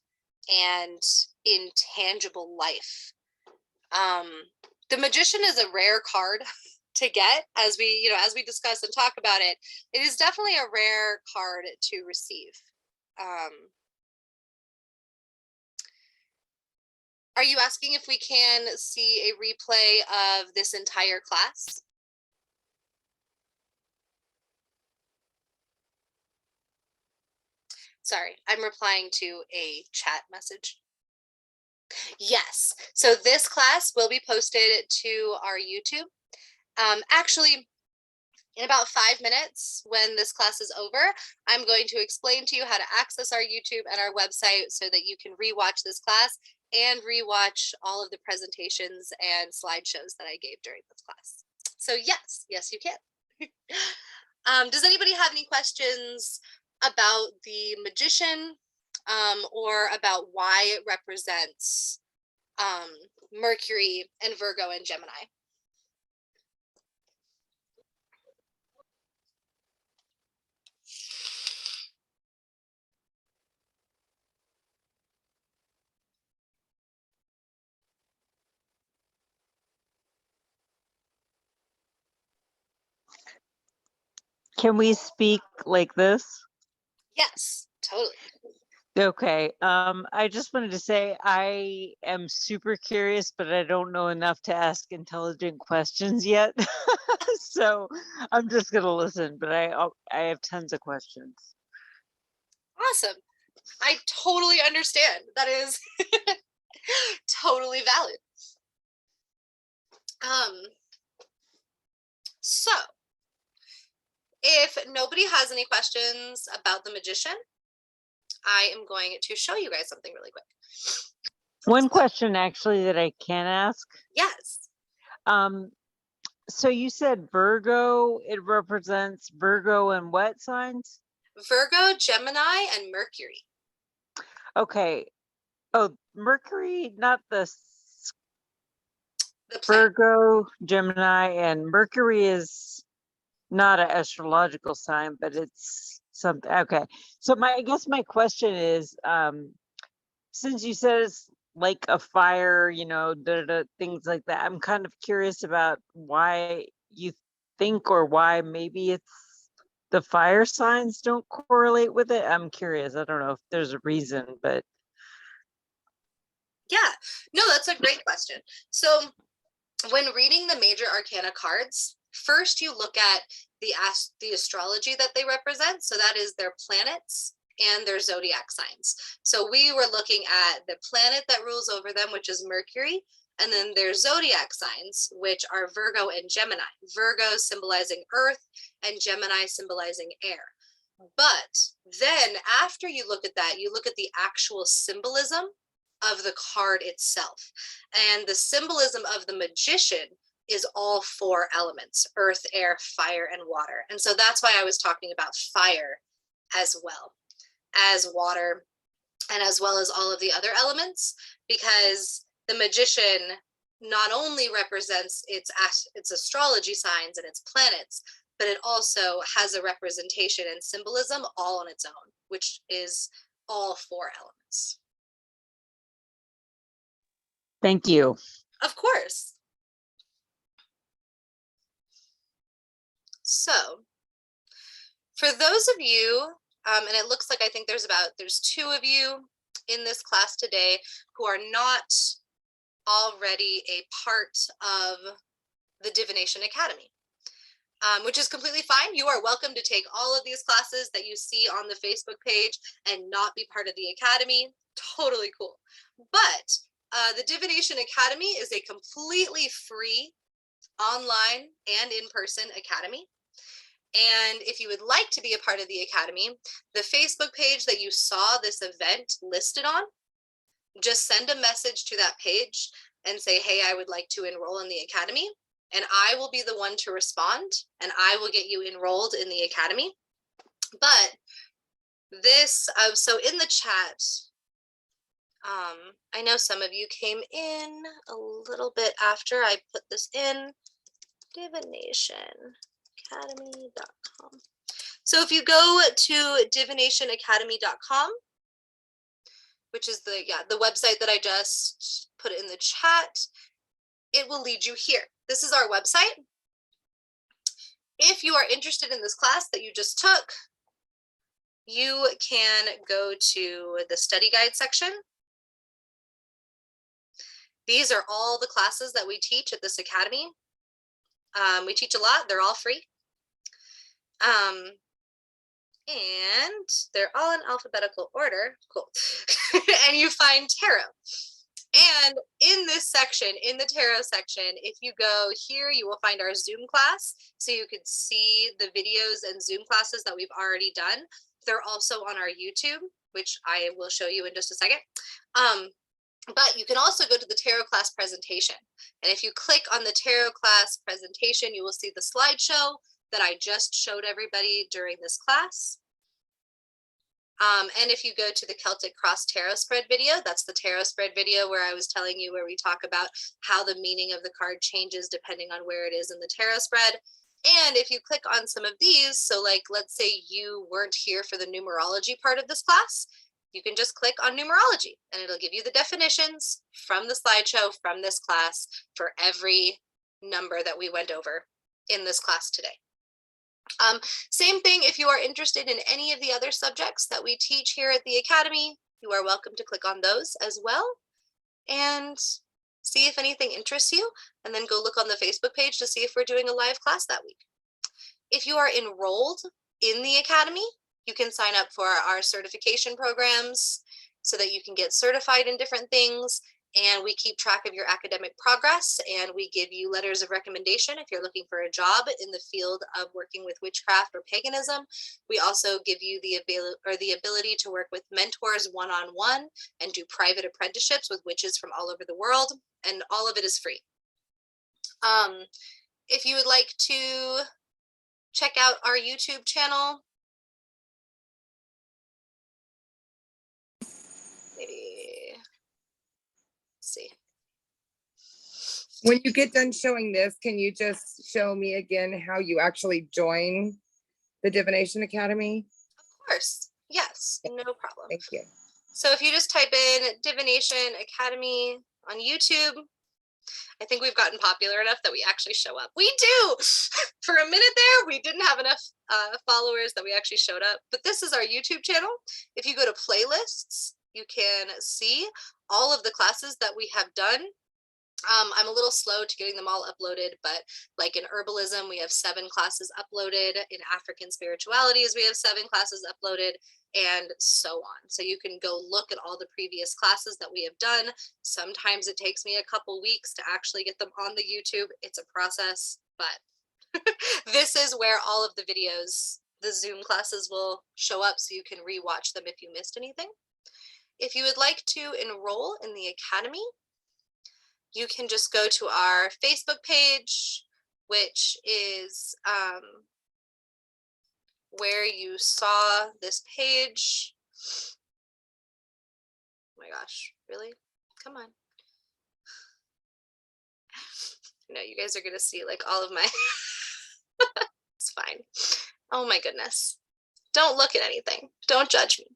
and in tangible life. The magician is a rare card to get, as we discuss and talk about it. It is definitely a rare card to receive. Are you asking if we can see a replay of this entire class? Sorry, I'm replying to a chat message. Yes, so this class will be posted to our YouTube. Actually, in about 5 minutes, when this class is over, I'm going to explain to you how to access our YouTube and our website so that you can rewatch this class and rewatch all of the presentations and slideshows that I gave during this class. So yes, you can. Does anybody have any questions about the magician or about why it represents Mercury and Virgo and Gemini? Can we speak like this? Yes, totally. Okay. I just wanted to say I am super curious, but I don't know enough to ask intelligent questions yet. So I'm just gonna listen, but I have tons of questions. Awesome. I totally understand. That is totally valid. So if nobody has any questions about the magician, I am going to show you guys something really quick. One question actually that I can ask. Yes. So you said Virgo, it represents Virgo and what signs? Virgo, Gemini, and Mercury. Okay. Oh, Mercury, not the The planet. Virgo, Gemini, and Mercury is not an astrological sign, but it's something. Okay. So I guess my question is, since you said it's like a fire, you know, things like that, I'm kind of curious about why you think, or why maybe it's the fire signs don't correlate with it. I'm curious. I don't know if there's a reason, but Yeah, no, that's a great question. So when reading the major arcana cards, first you look at the astrology that they represent. So that is their planets and their zodiac signs. So we were looking at the planet that rules over them, which is Mercury, and then their zodiac signs, which are Virgo and Gemini. Virgo symbolizing earth and Gemini symbolizing air. But then after you look at that, you look at the actual symbolism of the card itself. And the symbolism of the magician is all four elements: earth, air, fire, and water. And so that's why I was talking about fire as well as water, and as well as all of the other elements, because the magician not only represents its astrology signs and its planets, but it also has a representation and symbolism all on its own, which is all four elements. thank you. Of course. So for those of you, and it looks like I think there's 2 of you in this class today who are not already a part of the DiviNation Academy, which is completely fine. You are welcome to take all of these classes that you see on the Facebook page and not be part of the Academy. Totally cool. But the DiviNation Academy is a completely free online and in-person academy. And if you would like to be a part of the Academy, the Facebook page that you saw this event listed on, just send a message to that page and say, hey, I would like to enroll in the Academy. And I will be the one to respond, and I will get you enrolled in the Academy. But this, so in the chat, I know some of you came in a little bit after I put this in, DiviNationAcademy.com. So if you go to DiviNationAcademy.com, which is the website that I just put in the chat, it will lead you here. This is our website. If you are interested in this class that you just took, you can go to the study guide section. These are all the classes that we teach at this academy. We teach a lot. They're all free. And they're all in alphabetical order. Cool. And you find tarot. And in this section, in the tarot section, if you go here, you will find our Zoom class. So you can see the videos and Zoom classes that we've already done. They're also on our YouTube, which I will show you in just a second. But you can also go to the tarot class presentation. And if you click on the tarot class presentation, you will see the slideshow that I just showed everybody during this class. And if you go to the Celtic Cross Tarot Spread video, that's the tarot spread video where I was telling you, where we talk about how the meaning of the card changes depending on where it is in the tarot spread. And if you click on some of these, so like, let's say you weren't here for the numerology part of this class, you can just click on numerology and it'll give you the definitions from the slideshow from this class for every number that we went over in this class today. Same thing, if you are interested in any of the other subjects that we teach here at the Academy, you are welcome to click on those as well and see if anything interests you, and then go look on the Facebook page to see if we're doing a live class that week. If you are enrolled in the Academy, you can sign up for our certification programs so that you can get certified in different things. And we keep track of your academic progress, and we give you letters of recommendation if you're looking for a job in the field of working with witchcraft or paganism. We also give you the ability to work with mentors one-on-one and do private apprenticeships with witches from all over the world, and all of it is free. If you would like to check out our YouTube channel, maybe see. When you get done showing this, can you just show me again how you actually join the DiviNation Academy? Of course, yes, no problem. Thank you. So if you just type in DiviNation Academy on YouTube, I think we've gotten popular enough that we actually show up. We do! For a minute there, we didn't have enough followers that we actually showed up. But this is our YouTube channel. If you go to playlists, you can see all of the classes that we have done. I'm a little slow to getting them all uploaded, but like in herbalism, we have 7 classes uploaded. In African spiritualities, we have 7 classes uploaded, and so on. So you can go look at all the previous classes that we have done. Sometimes it takes me a couple weeks to actually get them on the YouTube. It's a process, but this is where all of the videos, the Zoom classes, will show up so you can rewatch them if you missed anything. If you would like to enroll in the Academy, you can just go to our Facebook page, which is where you saw this page. Oh my gosh, really? Come on. No, you guys are gonna see like all of my, it's fine. Oh my goodness. Don't look at anything. Don't judge me.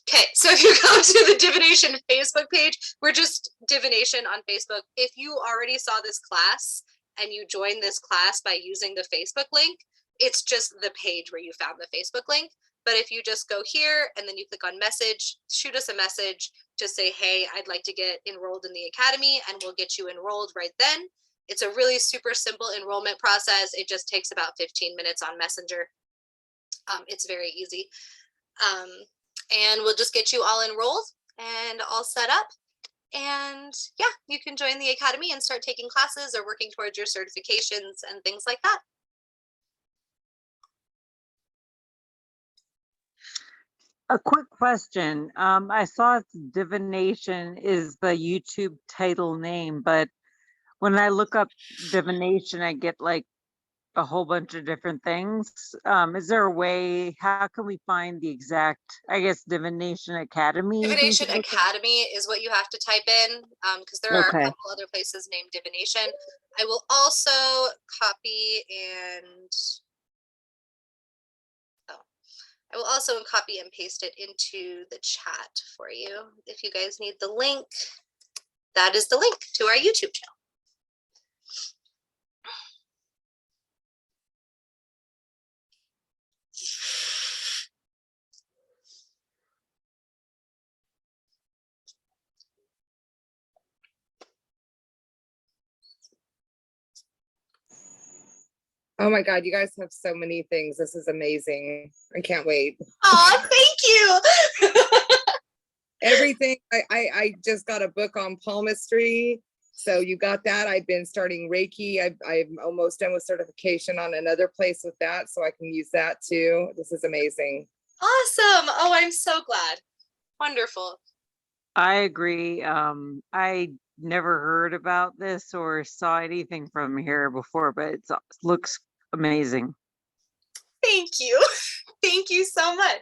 Okay, so if you go to the DiviNation Facebook page, we're just DiviNation on Facebook. If you already saw this class and you joined this class by using the Facebook link, it's just the page where you found the Facebook link. But if you just go here and then you click on message, shoot us a message to say, hey, I'd like to get enrolled in the Academy, and we'll get you enrolled right then. It's a really super simple enrollment process. It just takes about 15 minutes on Messenger. It's very easy. And we'll just get you all enrolled and all set up. And yeah, you can join the Academy and start taking classes or working towards your certifications and things like that. A quick question. I saw DiviNation is the YouTube title name, but when I look up DiviNation, I get like a whole bunch of different things. Is there a way, how can we find the exact, I guess, DiviNation Academy? DiviNation Academy is what you have to type in, because there are a couple other places named DiviNation. I will also copy and paste it into the chat for you. If you guys need the link, that is the link to our YouTube channel. Oh my God, you guys have so many things. This is amazing. I can't wait. Oh, thank you. Everything. I just got a book on palmistry. So you got that. I've been starting Reiki. I'm almost done with certification on another place with that, so I can use that too. This is amazing. Awesome. Oh, I'm so glad. Wonderful. I agree. I never heard about this or saw anything from here before, but it looks amazing. Thank you. Thank you so much.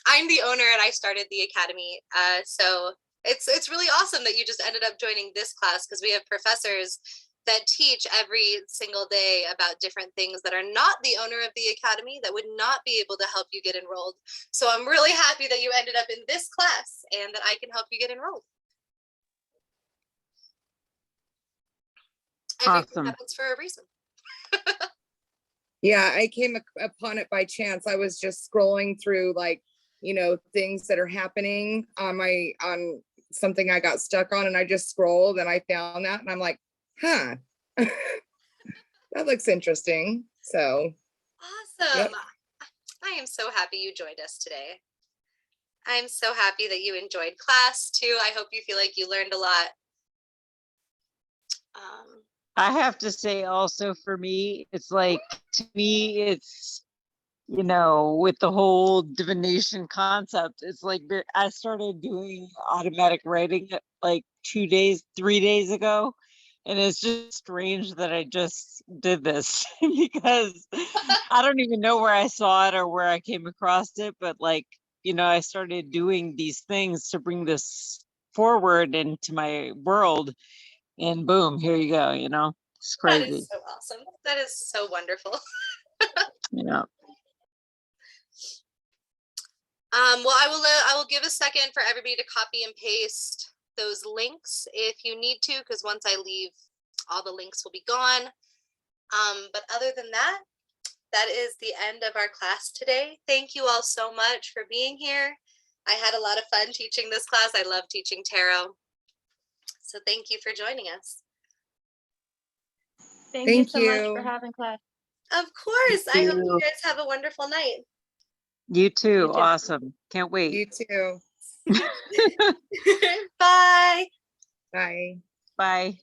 I'm the owner and I started the Academy. So it's really awesome that you just ended up joining this class, because we have professors that teach every single day about different things that are not the owner of the Academy, that would not be able to help you get enrolled. So I'm really happy that you ended up in this class and that I can help you get enrolled. Everything Awesome. happens for a reason. Yeah, I came upon it by chance. I was just scrolling through like, things that are happening on something I got stuck on, and I just scrolled and I found that and I'm like, huh, that looks interesting. So, Awesome. yep. I am so happy you joined us today. I'm so happy that you enjoyed class too. I hope you feel like you learned a lot. I have to say also for me, it's like, to me, it's, with the whole divination concept, it's like I started doing automatic writing like 3 days ago. And it's just strange that I just did this because I don't even know where I saw it or where I came across it. But like, I started doing these things to bring this forward into my world. And boom, here you go, it's That is crazy. so awesome. That is so wonderful. Yeah. Well, I will give a second for everybody to copy and paste those links if you need to, because once I leave, all the links will be gone. But other than that, that is the end of our class today. Thank you all so much for being here. I had a lot of fun teaching this class. I love teaching tarot. So thank you for joining us. Thank you Thank so much for you. having class. Of course. I hope you You guys have a wonderful night. You too. You too. Awesome. Can't wait. You too. Bye. Bye. Bye.